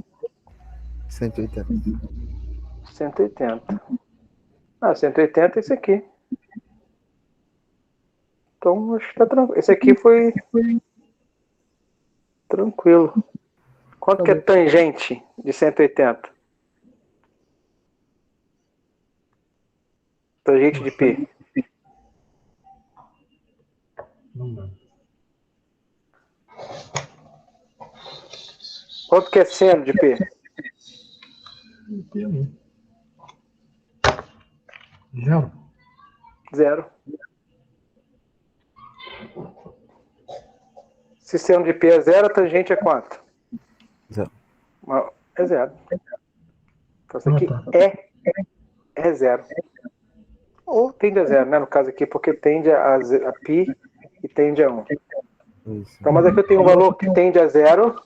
180. 180. 180 é esse aqui. Então, acho que tá tranquilo. Esse aqui foi tranquilo. Quanto que é tangente de 180? Tangente de π. Não dá. Quanto que é seno de π? Não tem. Zero. Zero. Se seno de π é zero, a tangente é quanto? Zero. É zero. Então, isso aqui tá. é zero. Ou tende a zero, né? No caso aqui, porque tende a π e tende a 1. Isso. Então, mas aqui eu tenho um valor que tende a zero.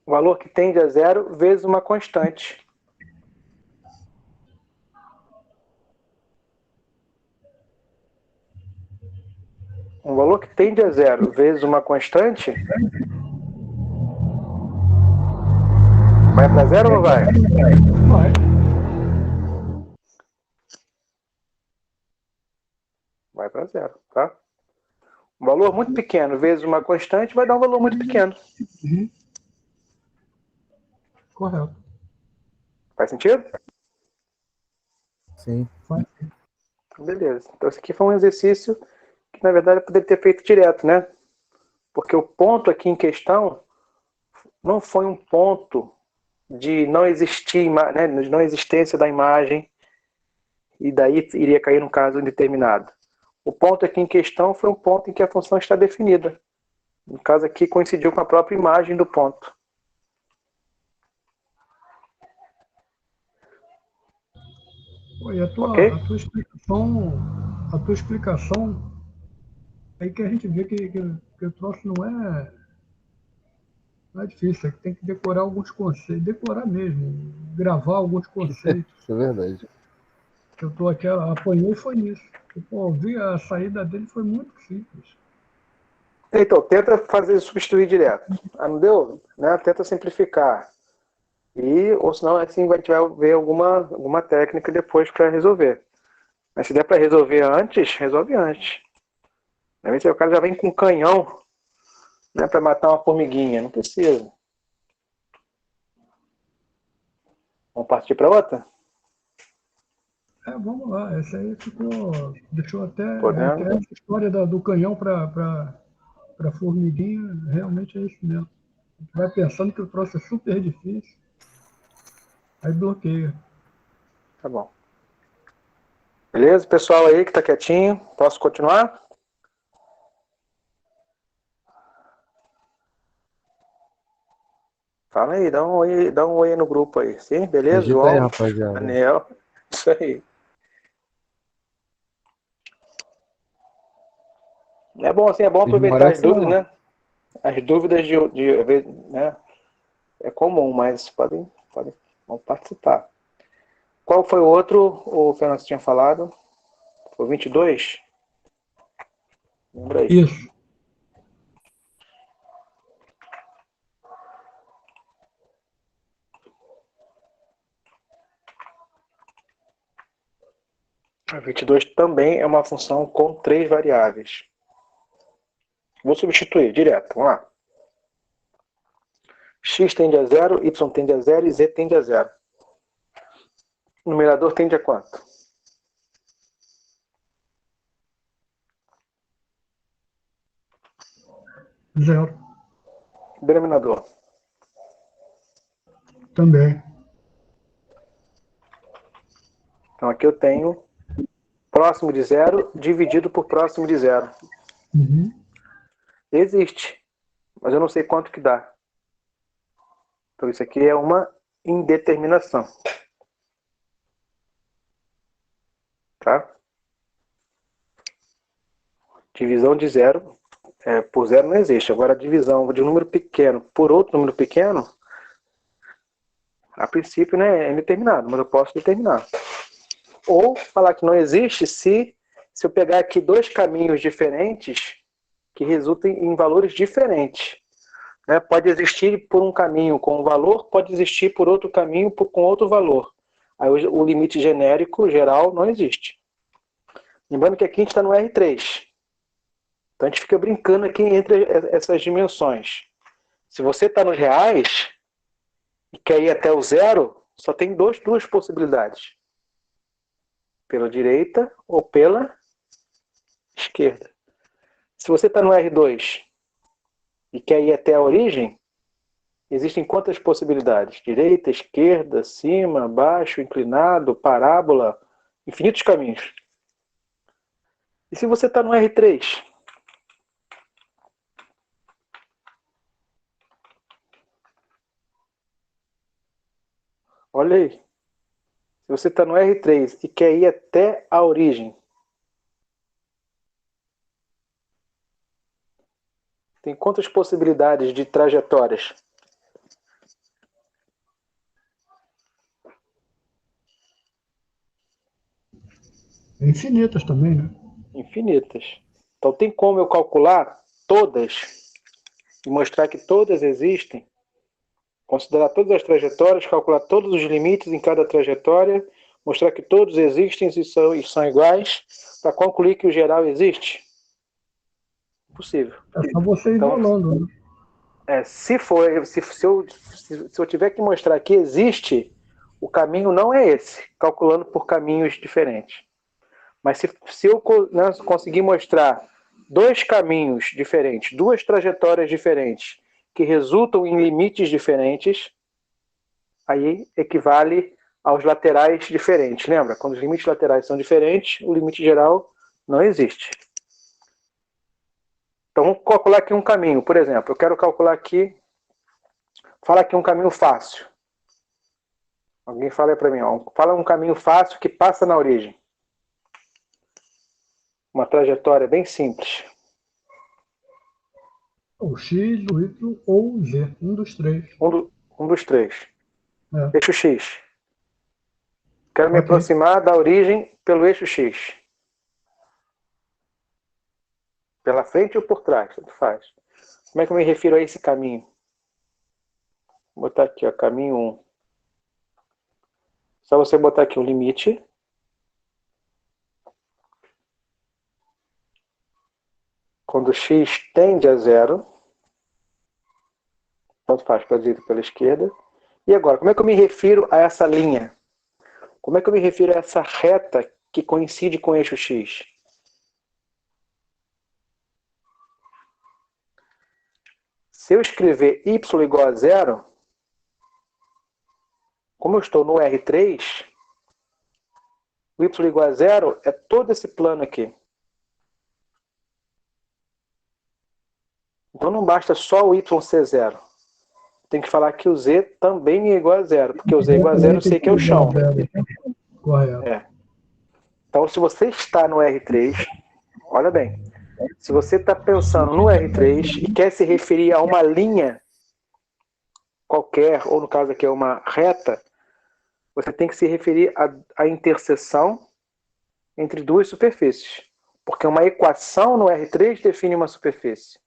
Um valor que tende a zero vezes uma constante. Um valor que tende a zero vezes uma constante. Vai para zero ou não vai? Vai. Vai para zero, tá? Um valor muito pequeno vezes uma constante vai dar um valor muito pequeno. Uhum. Correto. Faz sentido? Sim. Vai. Beleza. Então, esse aqui foi um exercício que, na verdade, eu poderia ter feito direto, né? Porque o ponto aqui em questão não foi um ponto de não existir, né? De não existência da imagem e daí iria cair num caso indeterminado. O ponto aqui em questão foi um ponto em que a função está definida. No caso aqui, coincidiu com a própria imagem do ponto. Pô, e Ok? a tua explicação, aí que a gente vê que o troço não é difícil, é que tem que decorar alguns conceitos, decorar mesmo, gravar alguns conceitos. Isso é verdade. Que eu tô aqui, apanhei foi nisso. Pô, vi a saída dele foi muito simples. Então, tenta substituir direto. Não deu? Né? Tenta simplificar. Ou senão, assim, a gente vai ver alguma técnica depois para resolver. Mas se der para resolver antes, resolve antes. Às vezes o cara já vem com um canhão, né, para matar uma formiguinha. Não precisa. Vamos partir para outra? Vamos lá, essa aí deixou até Podemos. essa história do canhão para formiguinha, realmente é isso mesmo. Vai pensando que o troço é super difícil, aí bloqueia. Tá bom. Beleza? Pessoal aí que tá quietinho, posso continuar? Fala aí, dá um oi no grupo aí. Sim, beleza? Digita aí, João, rapaziada. Daniel, isso aí. É bom assim, é bom aproveitar as dúvidas, né? As dúvidas né? É comum, mas vão participar. Qual foi o outro, o Fernando tinha falado? Foi 22? Lembra aí. Isso. A 22 também é uma função com 3 variáveis. Vou substituir direto, vamos lá. X tende a 0, Y tende a 0 e Z tende a 0. O numerador tende a quanto? 0. Denominador. Também. Então aqui eu tenho próximo de 0 dividido por próximo de 0. Uhum. Existe, mas eu não sei quanto que dá. Então isso aqui é uma indeterminação. Tá? Divisão de 0 por 0 não existe. Agora a divisão de um número pequeno por outro número pequeno, a princípio, né, é indeterminado, mas eu posso determinar. Ou falar que não existe se eu pegar aqui 2 caminhos diferentes que resultem em valores diferentes. Né? Pode existir por um caminho com um valor, pode existir por outro caminho com outro valor. Aí o limite genérico, geral, não existe. Lembrando que aqui a gente está no R3. Então a gente fica brincando aqui entre essas dimensões. Se você está nos reais e quer ir até o 0, só tem duas possibilidades. Pela direita ou pela esquerda. Se você está no R2 e quer ir até a origem, existem quantas possibilidades? Direita, esquerda, cima, baixo, inclinado, parábola, infinitos caminhos. E se você está no R3? Olha aí. Se você está no R3 e quer ir até a origem, tem quantas possibilidades de trajetórias? Infinitas também, né? Infinitas. Então tem como eu calcular todas e mostrar que todas existem, considerar todas as trajetórias, calcular todos os limites em cada trajetória, mostrar que todos existem e são iguais, para concluir que o geral existe? Impossível. É só você isolando, né? Se eu tiver que mostrar que existe, o caminho não é esse, calculando por caminhos diferentes. Mas se eu conseguir mostrar 2 caminhos diferentes, 2 trajetórias diferentes, que resultam em limites diferentes, aí equivale aos laterais diferentes. Lembra? Quando os limites laterais são diferentes, o limite geral não existe. Então vamos calcular aqui um caminho. Por exemplo, eu quero calcular aqui, fala aqui um caminho fácil. Alguém fala aí para mim, ó. Fala um caminho fácil que passa na origem. Uma trajetória bem simples. O X, o Y ou o Z, um dos 3. Um dos 3. É. Eixo X. Quero me aproximar da origem pelo eixo X. Pela frente ou por trás, tanto faz. Como é que eu me refiro a esse caminho? Vou botar aqui, ó, caminho 1. Só você botar aqui o limite. Quando x tende a 0, tanto faz pela direita ou pela esquerda. E agora, como é que eu me refiro a essa linha? Como é que eu me refiro a essa reta que coincide com o eixo x? Se eu escrever y igual a 0, como eu estou no R3, o y igual a 0 é todo esse plano aqui. Então não basta só o y ser 0. Tem que falar que o z também é igual a 0, porque o z é igual a 0 eu sei que é o chão. Correto. Então se você está no R3, olha bem, se você está pensando no R3 e quer se referir a uma linha qualquer, ou no caso aqui é uma reta, você tem que se referir à interseção entre 2 superfícies. Porque uma equação no R3 define uma superfície.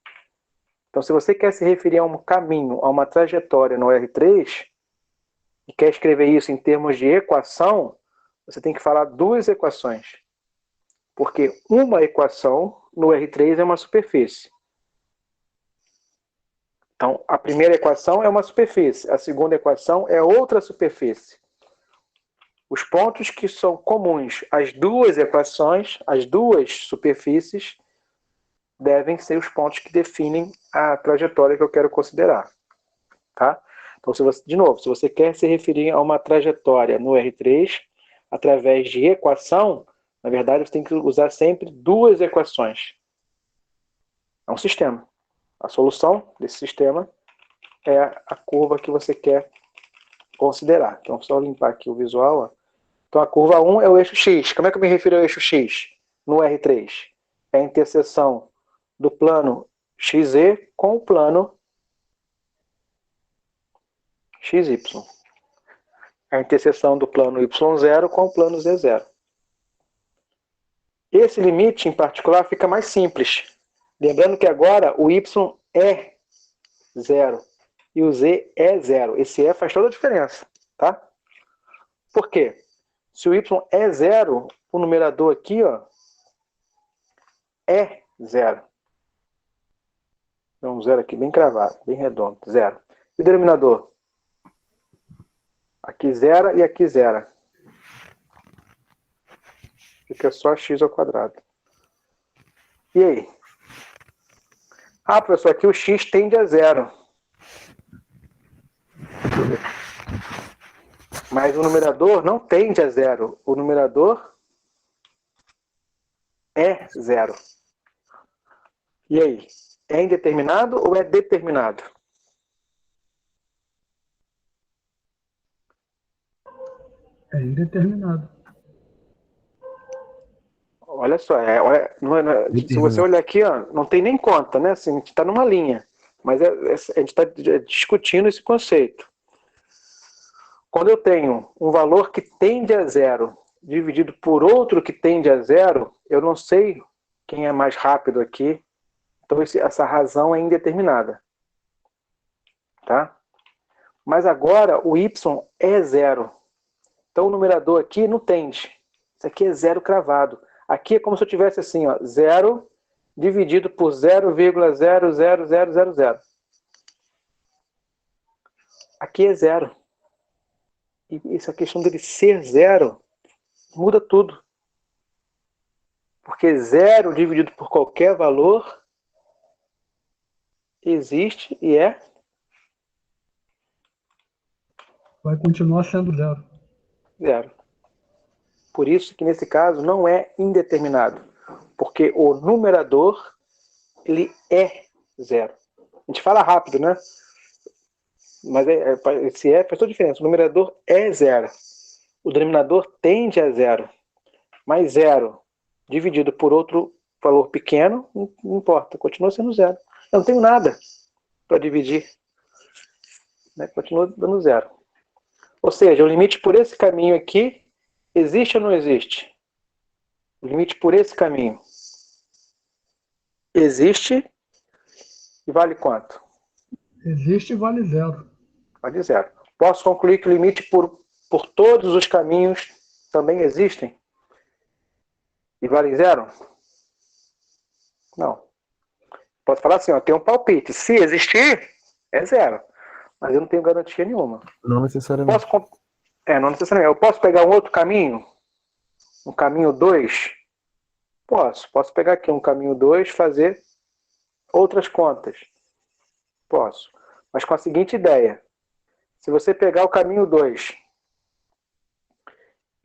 Então, se você quer se referir a um caminho, a uma trajetória no R3, e quer escrever isso em termos de equação, você tem que falar 2 equações. Porque uma equação no R3 é uma superfície. Então, a primeira equação é uma superfície, a segunda equação é outra superfície. Os pontos que são comuns às duas equações, às duas superfícies, devem ser os pontos que definem a trajetória que eu quero considerar. Tá? Então, de novo, se você quer se referir a uma trajetória no R3, através de equação, na verdade, você tem que usar sempre duas equações. É um sistema. A solução desse sistema é a curva que você quer considerar. Então, só limpar aqui o visual. Ó. Então, a curva 1 é o eixo X. Como é que eu me refiro ao eixo X no R3? É a interseção do plano XZ com o plano XY. A interseção do plano Y0 com o plano Z0. Esse limite, em particular, fica mais simples. Lembrando que agora o Y é 0 e o Z é 0. Esse E faz toda a diferença. Tá? Por quê? Se o Y é 0, o numerador aqui ó, é 0. Então, 0 aqui, bem cravado, bem redondo, 0. E o denominador? Aqui 0 e aqui 0. Fica só x ao quadrado. E aí? Ah, professor, aqui o x tende a 0. Mas o numerador não tende a 0. O numerador é 0. E aí? É indeterminado ou é determinado? É indeterminado. Olha só, se você olhar aqui, ó, não tem nem conta, né? Assim, a gente está numa linha, mas a gente está discutindo esse conceito. Quando eu tenho um valor que tende a 0 dividido por outro que tende a 0, eu não sei quem é mais rápido aqui. Então, essa razão é indeterminada. Tá? Mas agora, o y é 0. Então, o numerador aqui não tende. Isso aqui é 0 cravado. Aqui é como se eu tivesse assim, ó, 0 dividido por 0,00000. Aqui é 0. E essa questão dele ser 0 muda tudo. Porque 0 dividido por qualquer valor existe e é... Vai continuar sendo 0. 0. Por isso que nesse caso não é indeterminado. Porque o numerador, ele é 0. A gente fala rápido, né? Mas esse faz toda a diferença. O numerador é 0. O denominador tende a 0. Mas 0 dividido por outro valor pequeno, não importa. Continua sendo 0. Eu não tenho nada para dividir. Né? Continua dando 0. Ou seja, o limite por esse caminho aqui existe ou não existe? O limite por esse caminho existe e vale quanto? Existe e vale 0. Vale 0. Posso concluir que o limite por todos os caminhos também existem? E vale 0? Não. Posso falar assim, ó, tem um palpite. Se existir, é 0. Mas eu não tenho garantia nenhuma. Não necessariamente. Não necessariamente. Eu posso pegar um outro caminho? Um caminho 2? Posso pegar aqui um caminho 2 e fazer outras contas. Posso. Mas com a seguinte ideia. Se você pegar o caminho 2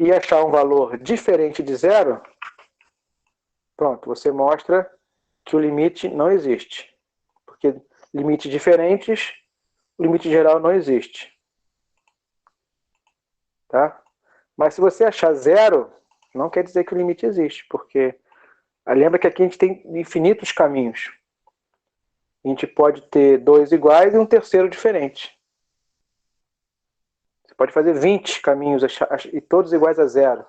e achar um valor diferente de 0, pronto, você mostra que o limite não existe. Porque limites diferentes, o limite geral não existe. Tá? Mas se você achar 0, não quer dizer que o limite existe, porque lembra que aqui a gente tem infinitos caminhos. A gente pode ter 2 iguais e um terceiro diferente. Você pode fazer 20 caminhos e todos iguais a 0.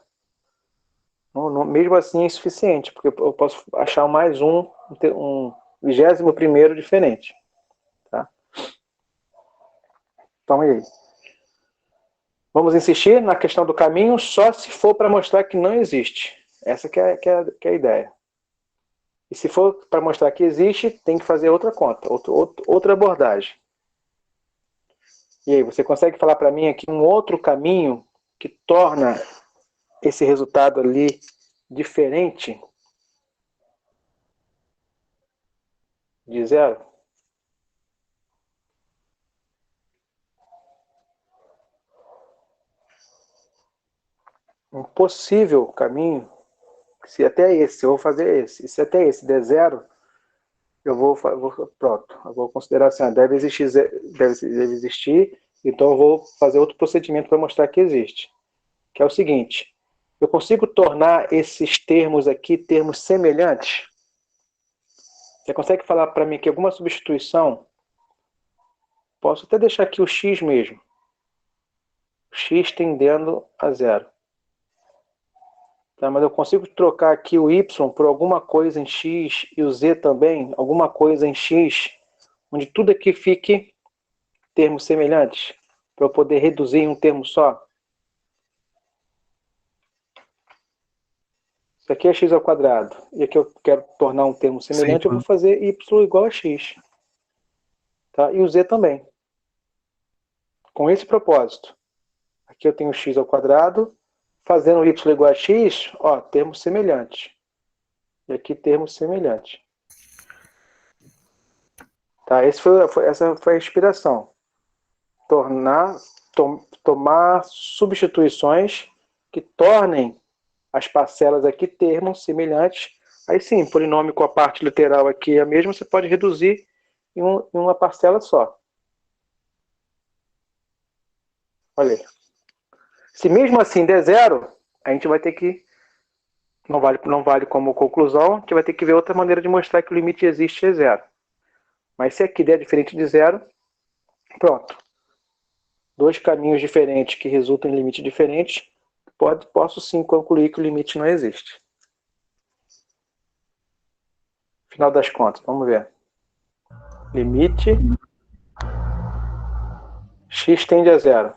Mesmo assim é insuficiente, porque eu posso achar mais um 21º diferente. Tá? Então, e aí? Vamos insistir na questão do caminho só se for para mostrar que não existe. Essa que é a ideia. E se for para mostrar que existe, tem que fazer outra conta, outra abordagem. E aí, você consegue falar para mim aqui um outro caminho que torna esse resultado ali diferente de zero? Um possível caminho, se até esse, eu vou fazer esse, e se até esse der zero, pronto, eu vou considerar assim, deve existir, então eu vou fazer outro procedimento para mostrar que existe, que é o seguinte: eu consigo tornar esses termos aqui termos semelhantes? Você consegue falar para mim que alguma substituição, posso até deixar aqui o x mesmo, x tendendo a zero. Tá, mas eu consigo trocar aqui o y por alguma coisa em x e o z também, alguma coisa em x, onde tudo aqui fique termos semelhantes, para eu poder reduzir em um termo só. Isso aqui é x ao quadrado, e aqui eu quero tornar um termo semelhante, Sim, eu vou fazer y igual a x. Tá? E o z também. Com esse propósito. Aqui eu tenho x ao quadrado, fazendo y igual a x, ó, termos semelhantes. E aqui termos semelhantes. Tá? Essa foi a inspiração. Tomar substituições que tornem as parcelas aqui termos semelhantes. Aí sim, polinômio com a parte literal aqui é a mesma, você pode reduzir em uma parcela só. Olha aí. Se mesmo assim der zero, a gente vai ter que, não vale como conclusão, a gente vai ter que ver outra maneira de mostrar que o limite existe é zero. Mas se aqui der diferente de zero, pronto. Dois caminhos diferentes que resultam em limites diferentes, posso sim concluir que o limite não existe. Final das contas, vamos ver. Limite x tende a zero.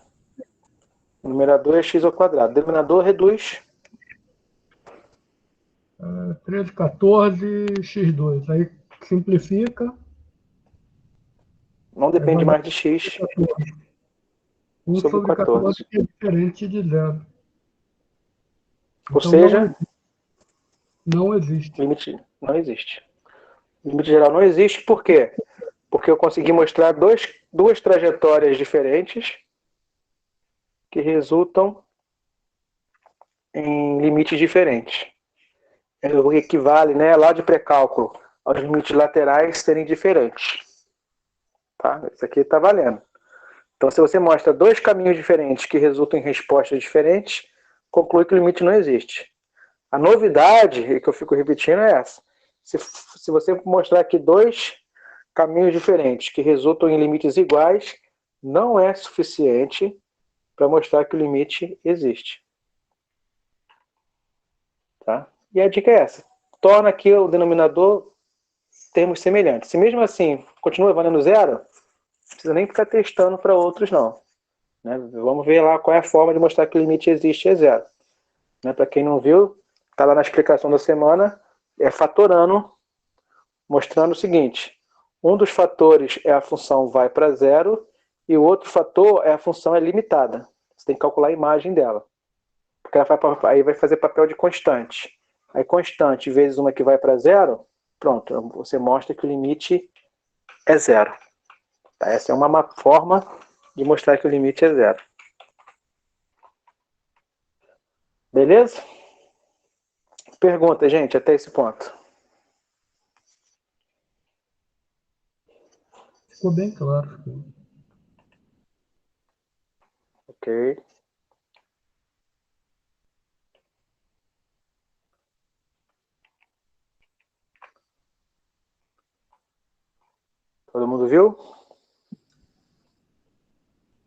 O numerador é x ao quadrado. O denominador reduz. 13, 14, x2. Aí simplifica. Não depende mais de x 14. 1 sobre sobre 14 14. é diferente de zero. Ou Então seja, não existe. limite não existe. O limite geral não existe, por quê? Porque eu consegui mostrar duas trajetórias diferentes que resultam em limites diferentes. O que equivale, né, lá de pré-cálculo, aos limites laterais serem diferentes. Tá? Isso aqui está valendo. Então, se você mostra dois caminhos diferentes que resultam em respostas diferentes, conclui que o limite não existe. A novidade, que eu fico repetindo, é essa. Se você mostrar aqui dois caminhos diferentes que resultam em limites iguais, não é suficiente para mostrar que o limite existe. Tá? E a dica é essa. Torna aqui o denominador termos semelhantes. Se mesmo assim continua valendo zero, não precisa nem ficar testando para outros, não. Né? Vamos ver lá qual é a forma de mostrar que o limite existe é zero. Né? Para quem não viu, está lá na explicação da semana, é fatorando, mostrando o seguinte: um dos fatores é a função vai para zero e o outro fator é a função é limitada. Você tem que calcular a imagem dela. Porque aí vai fazer papel de constante. Aí constante vezes uma que vai para zero, pronto, você mostra que o limite é zero. Tá? Essa é uma forma de mostrar que o limite é zero. Beleza? Pergunta, gente, até esse ponto. Ficou bem claro. Ok. Todo mundo viu?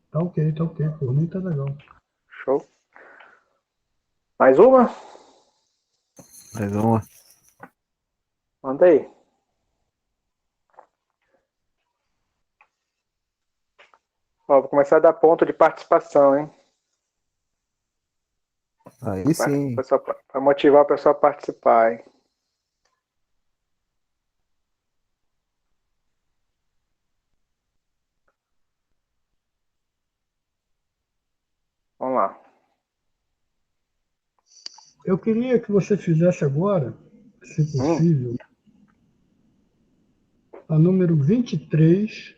Tá ok, tá ok. Por mim tá legal. Show. Mais uma? mais uma. Manda aí. Ó, vou começar a dar ponto de participação, hein? Aí sim. Para motivar o pessoal a participar, hein? Vamos lá. Eu queria que você fizesse agora, se possível, a número 23,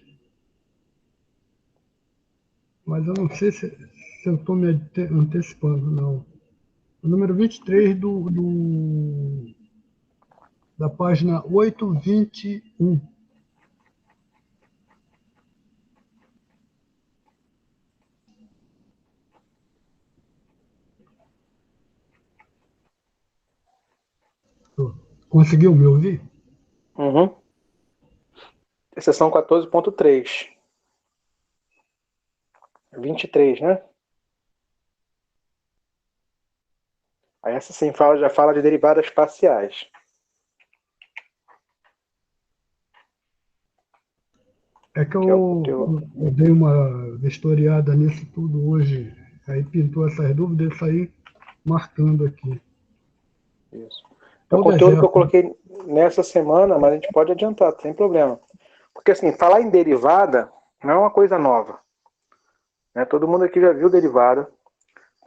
mas eu não sei se eu estou me antecipando, não. O número 23 da página 821. Conseguiu me ouvir? Uhum. Seção 14.3. 23, né? Aí essa sim já fala de derivadas parciais. É que Que é o eu dei uma vistoriada nisso tudo hoje, aí pintou essas dúvidas, eu saí marcando aqui. Isso. É o Todas conteúdo que eu essas. coloquei nessa semana, mas a gente pode adiantar, sem problema. Porque assim, falar em derivada não é uma coisa nova. Né? Todo mundo aqui já viu derivada.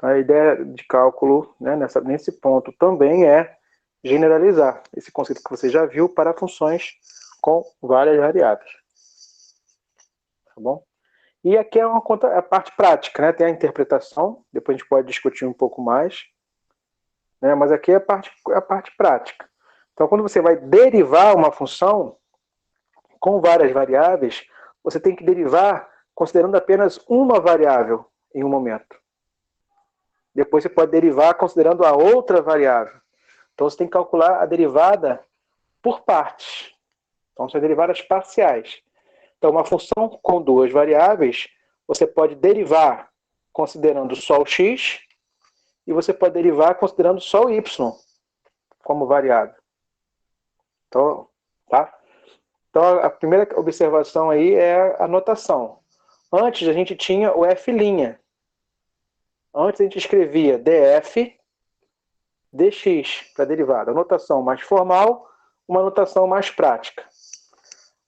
A ideia de cálculo, né, nesse ponto também é generalizar esse conceito que você já viu para funções com várias variáveis. Tá bom? E aqui é a parte prática, né? Tem a interpretação, depois a gente pode discutir um pouco mais, né? Mas aqui é a parte prática. Então, quando você vai derivar uma função com várias variáveis, você tem que derivar considerando apenas uma variável em um momento. Depois você pode derivar considerando a outra variável. Então você tem que calcular a derivada por partes. Então são derivadas parciais. Então uma função com duas variáveis, você pode derivar considerando só o x e você pode derivar considerando só o y como variável. Então, tá? Então a primeira observação aí é a notação. Antes a gente tinha o f'. Antes a gente escrevia df dx para a derivada. A notação mais formal, uma notação mais prática.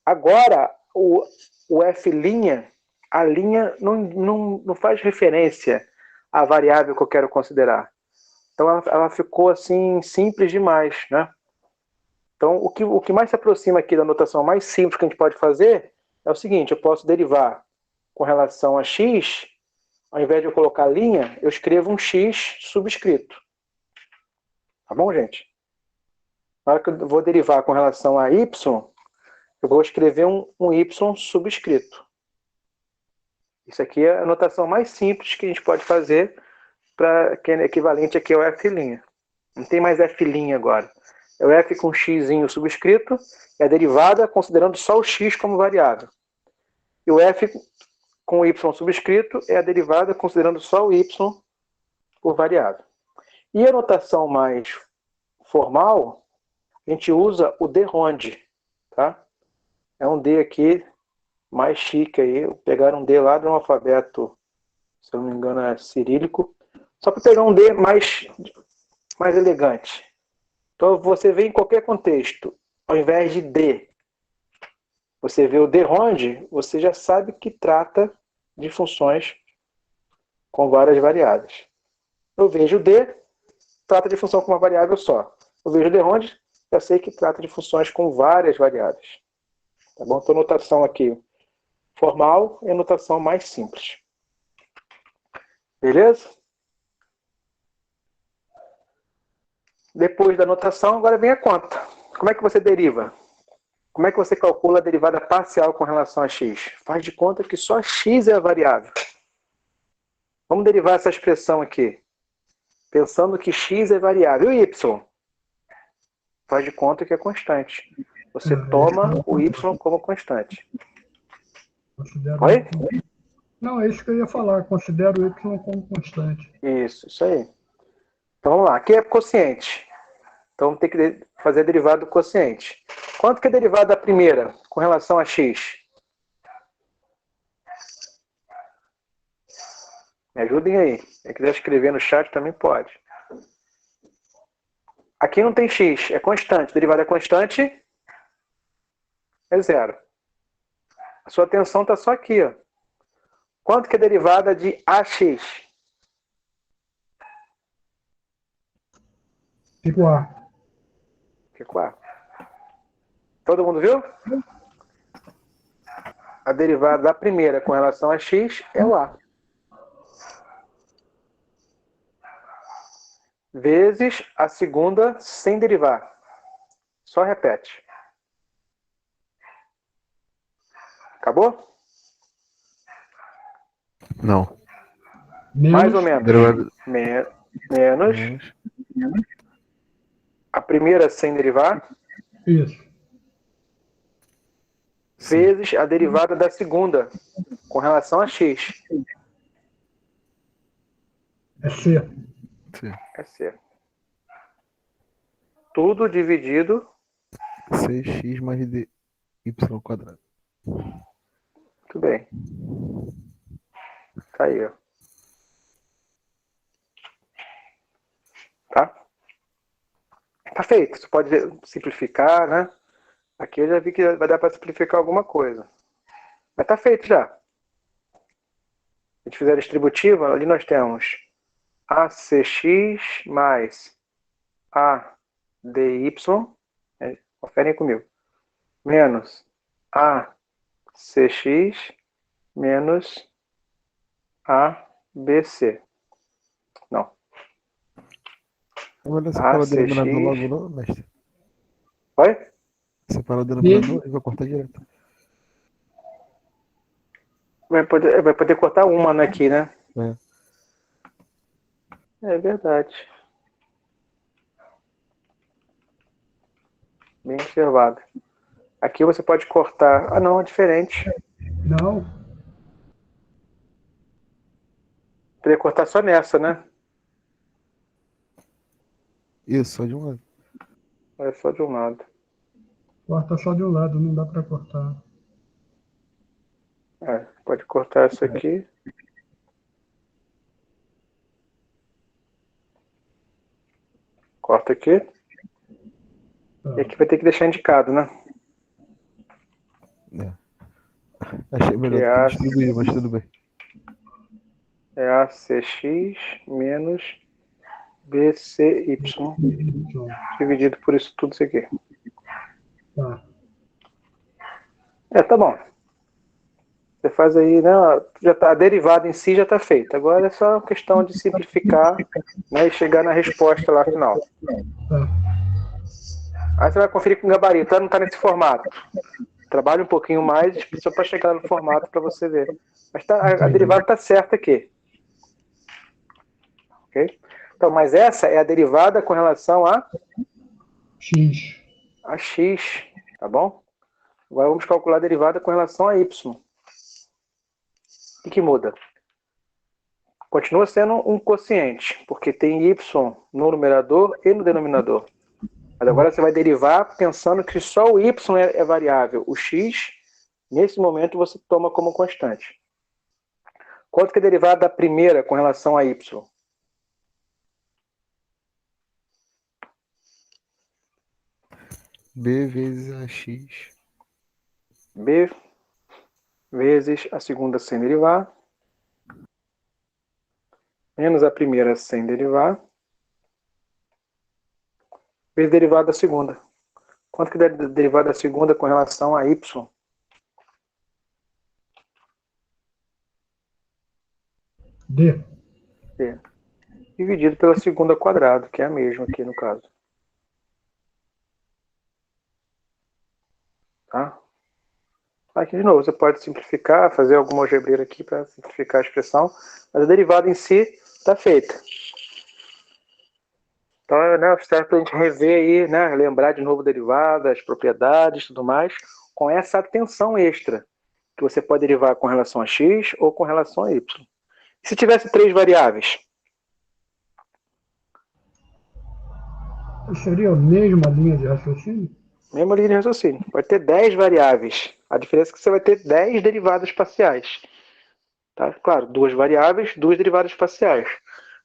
Agora, o f', a linha não faz referência à variável que eu quero considerar. Então, ela ficou assim, simples demais, né? Então, o que mais se aproxima aqui da notação mais simples que a gente pode fazer é o seguinte: eu posso derivar com relação a x, ao invés de eu colocar linha, eu escrevo um x subscrito. Tá bom, gente? Na hora que eu vou derivar com relação a y, eu vou escrever um y subscrito. Isso aqui é a notação mais simples que a gente pode fazer, que é equivalente aqui ao f'. Não tem mais f' agora. É o f com x subscrito, é a derivada considerando só o x como variável. E o f com y subscrito é a derivada considerando só o y por variável. E a notação mais formal, a gente usa o D-ROND, tá? É um D aqui mais chique aí. Pegaram um D lá do alfabeto, se eu não me engano é cirílico, só para pegar um D mais elegante. Então você vê em qualquer contexto, ao invés de D, você vê o D-ROND, você já sabe que trata de funções com várias variáveis. Eu vejo D, trata de função com uma variável só. Eu vejo D-ROND, já sei que trata de funções com várias variáveis. Tá bom? Então, notação aqui formal e a notação mais simples. Beleza? Depois da notação, agora vem a conta. Como é que você deriva? Como é que você calcula a derivada parcial com relação a x? Faz de conta que só x é a variável. Vamos derivar essa expressão aqui. Pensando que x é variável. E y? Faz de conta que é constante. Você toma o y como constante. Oi? Não, é isso que eu ia falar. Considero o y como constante. Isso aí. Então vamos lá. Aqui é quociente. Então vamos ter que fazer a derivada do quociente. Quanto que é a derivada da primeira com relação a x? Me ajudem aí. Quem quiser escrever no chat também pode. Aqui não tem x, é constante. Derivada é constante, é zero. A sua atenção está só aqui, ó. Quanto que é a derivada de ax? Fica o A. Fica A. Todo mundo viu? A derivada da primeira com relação a x é o A. Vezes a segunda sem derivar. Só repete. Acabou? Não. Mais ou Menos. menos. Derivada. Menos. A primeira sem derivar. Isso. Vezes a derivada da segunda com relação a x. É C. Sim. É C. Tudo dividido. 6x mais dy quadrado. Muito bem. Tá aí, ó. Tá? Tá feito. Você pode simplificar, né? Aqui eu já vi que vai dar para simplificar alguma coisa. Mas tá feito já. Se a gente fizer a distributiva, ali nós temos ACX mais ADY, conferem comigo, menos ACX menos ABC. Não. Olha, separa o ACX. denominador logo, não, mestre? Oi? Separa o denominador e vai cortar direto. Vai poder cortar uma aqui, né? É verdade. Bem observado. Aqui você pode cortar. Ah, não, é diferente. Não. Poderia cortar só nessa, né? Isso, só de um lado. É só de um lado. Corta só de um lado, não dá para cortar. Pode cortar isso aqui. Corta aqui. Tá. E aqui vai ter que deixar indicado, né? Achei melhor do que distribuir, mas tudo bem. É ACX menos BCY dividido por isso tudo isso aqui. Tá. Tá bom. Você faz aí, né? Já tá, a derivada em si já está feita. Agora é só questão de simplificar, né, e chegar na resposta lá final. Tá. Aí você vai conferir com o gabarito, não está nesse formato. Trabalha um pouquinho mais só para chegar no formato para você ver. Mas a derivada está certa aqui. Ok? Então, mas essa é a derivada com relação a X. a x, tá bom? Agora vamos calcular a derivada com relação a y. O que muda? Continua sendo um quociente, porque tem y no numerador e no denominador. Mas agora você vai derivar pensando que só o y é variável. O x, nesse momento, você toma como constante. Quanto que é a derivada da primeira com relação a y? B vezes a x. B vezes a segunda sem derivar, menos a primeira sem derivar, vezes a derivada da segunda. Quanto que é a derivada da segunda com relação a y? D. D. Dividido pela segunda ao quadrado, que é a mesma aqui no caso. Tá? Aqui de novo, você pode simplificar, fazer alguma algebreira aqui para simplificar a expressão, mas a derivada em si está feita. Então, né, serve para a gente rever aí, né, lembrar de novo derivada, as propriedades e tudo mais, com essa atenção extra, que você pode derivar com relação a x ou com relação a y. E se tivesse 3 variáveis? Seria a mesma linha de raciocínio? Mesma linha de raciocínio. Pode ter 10 variáveis. A diferença é que você vai ter 10 derivadas parciais. Tá? Claro, 2 variáveis, 2 derivadas parciais.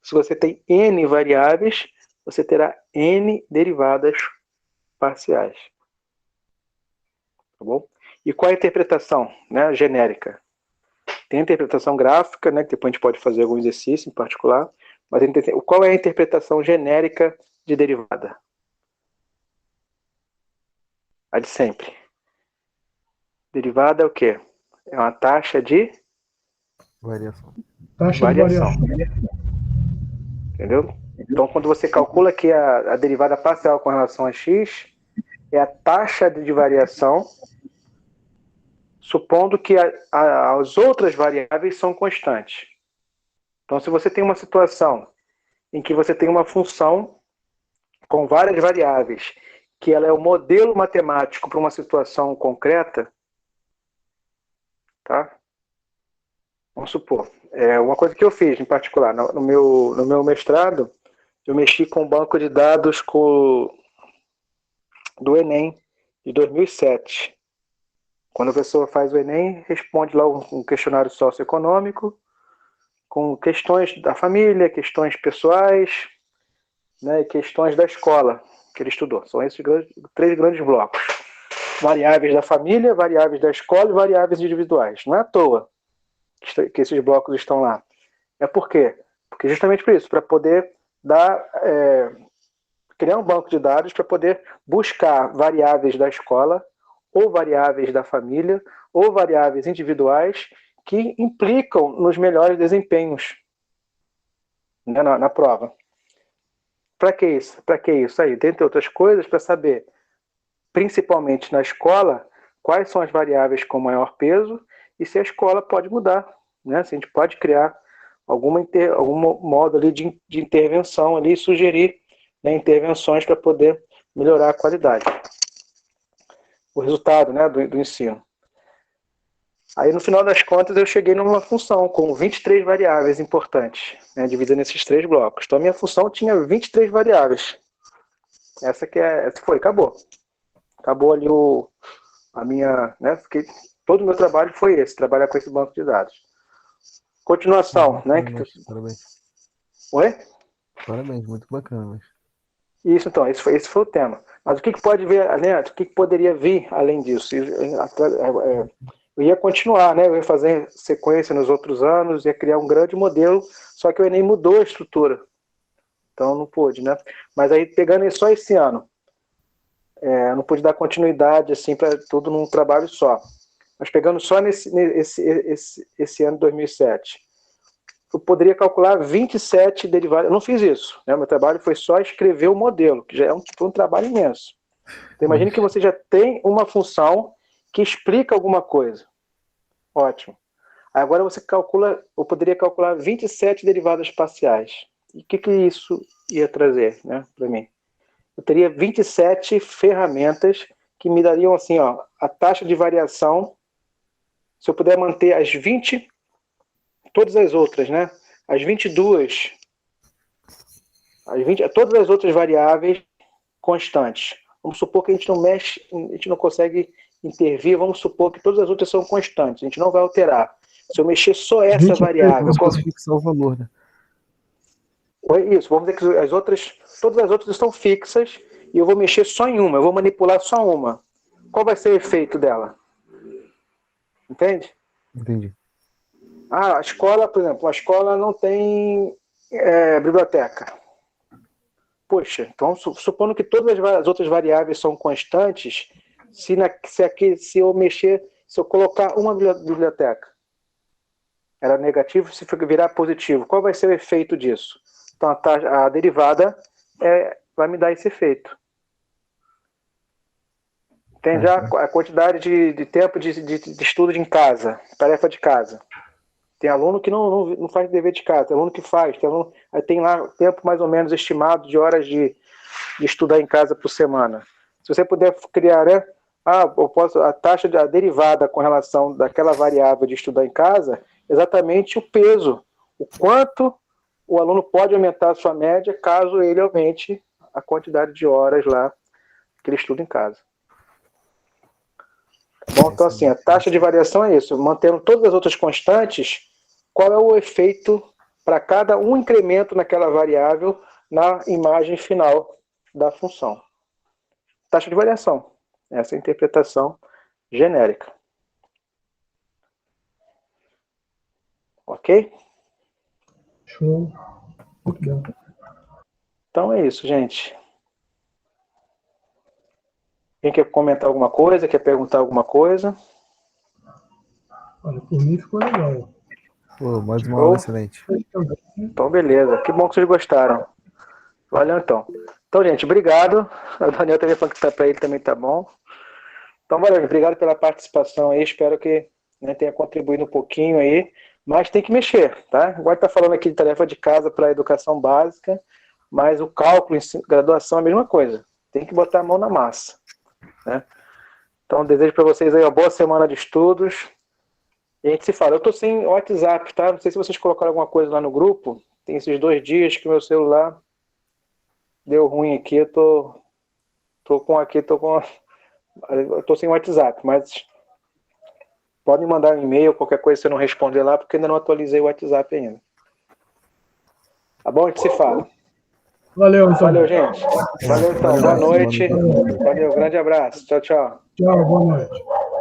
Se você tem n variáveis, você terá N derivadas parciais. Tá bom? E qual é a interpretação, né, genérica? Tem a interpretação gráfica, né, que depois a gente pode fazer algum exercício em particular, mas qual é a interpretação genérica de derivada? A de sempre. Derivada é o quê? É uma taxa de Variação. Taxa de variação. Entendeu? Então, quando você calcula aqui a derivada parcial com relação a x, é a taxa de variação, supondo que as outras variáveis são constantes. Então, se você tem uma situação em que você tem uma função com várias variáveis, que ela é o modelo matemático para uma situação concreta, tá? Vamos supor, uma coisa que eu fiz em particular, no meu mestrado, eu mexi com o banco de dados do Enem de 2007. Quando a pessoa faz o Enem, responde lá um questionário socioeconômico com questões da família, questões pessoais, né, e questões da escola que ele estudou. São esses três grandes blocos. Variáveis da família, variáveis da escola e variáveis individuais. Não é à toa que esses blocos estão lá. É por quê? Porque justamente por isso, para poder criar um banco de dados para poder buscar variáveis da escola, ou variáveis da família, ou variáveis individuais que implicam nos melhores desempenhos, né, na prova. Para que isso? Para que isso aí? Dentre outras coisas, para saber, principalmente na escola, quais são as variáveis com maior peso e se a escola pode mudar, né? Se a gente pode criar algum modo ali de intervenção ali, sugerir, né, intervenções para poder melhorar a qualidade, o resultado, né, do ensino. Aí, no final das contas, eu cheguei numa função com 23 variáveis importantes, né, dividida nesses três blocos. Então, a minha função tinha 23 variáveis. Essa foi, acabou. Acabou ali a minha, né, todo o meu trabalho foi esse, trabalhar com esse banco de dados. Continuação, né? Parabéns. Oi? Parabéns, muito bacana. Isso, então, esse foi o tema. Mas o que pode vir, né, o que poderia vir além disso? Eu ia continuar, né? Eu ia fazer sequência nos outros anos, ia criar um grande modelo, só que o Enem mudou a estrutura. Então não pude, né? Mas aí, pegando só esse ano, não pude dar continuidade assim para tudo num trabalho só. Mas pegando só esse ano de 2007, eu poderia calcular 27 derivadas. Eu não fiz isso, né? Meu trabalho foi só escrever o modelo, que já é um trabalho imenso. Então, imagine que você já tem uma função que explica alguma coisa. Ótimo. Agora eu poderia calcular 27 derivadas parciais. E o que isso ia trazer, né, para mim? Eu teria 27 ferramentas que me dariam assim, ó, a taxa de variação. Se eu puder manter as 20, todas as outras, né? As 22, todas as outras variáveis constantes. Vamos supor que a gente não mexe, a gente não consegue intervir, vamos supor que todas as outras são constantes, a gente não vai alterar. Se eu mexer só essa variável... Eu posso fixar o valor, né? Isso, vamos dizer que todas as outras estão fixas e eu vou mexer só em uma, eu vou manipular só uma. Qual vai ser o efeito dela? Entende? Entendi. A escola, por exemplo, a escola não tem biblioteca. Poxa, então supondo que todas as outras variáveis são constantes, se eu colocar uma biblioteca, era negativo, se virar positivo, qual vai ser o efeito disso? Então a derivada vai me dar esse efeito. Tem já a quantidade de tempo de estudo em casa, tarefa de casa. Tem aluno que não faz dever de casa, tem aluno que faz, tem lá tempo mais ou menos estimado de horas de estudar em casa por semana. Se você puder criar, né? A derivada com relação daquela variável de estudar em casa, exatamente o peso, o quanto o aluno pode aumentar a sua média caso ele aumente a quantidade de horas lá que ele estuda em casa. Bom, então assim, a taxa de variação é isso, mantendo todas as outras constantes, qual é o efeito para cada um incremento naquela variável na imagem final da função. Taxa de variação. Essa é a interpretação genérica. Ok? Show. Muito bom. Então é isso, gente. Quem quer comentar alguma coisa? Quer perguntar alguma coisa? Olha, por mim ficou legal. Pô, mais uma aula excelente. Então, beleza. Que bom que vocês gostaram. Valeu, então. Então, gente, obrigado. O Daniel também falou que tá para ele também tá bom. Então, valeu. Obrigado pela participação aí. Espero que, né, tenha contribuído um pouquinho aí. Mas tem que mexer, tá? Agora tá falando aqui de tarefa de casa para a educação básica, mas o cálculo, graduação é a mesma coisa. Tem que botar a mão na massa, né? Então, desejo para vocês aí uma boa semana de estudos. E a gente se fala. Eu tô sem WhatsApp, tá? Não sei se vocês colocaram alguma coisa lá no grupo. Tem esses 2 dias que o meu celular deu ruim aqui. Eu tô sem WhatsApp, mas podem mandar um e-mail, qualquer coisa se eu não responder lá, porque ainda não atualizei o WhatsApp ainda. Tá bom? A gente se fala. Valeu, então. Valeu, gente. Valeu, então. Boa noite. Valeu, grande abraço. Tchau, tchau. Tchau, boa noite.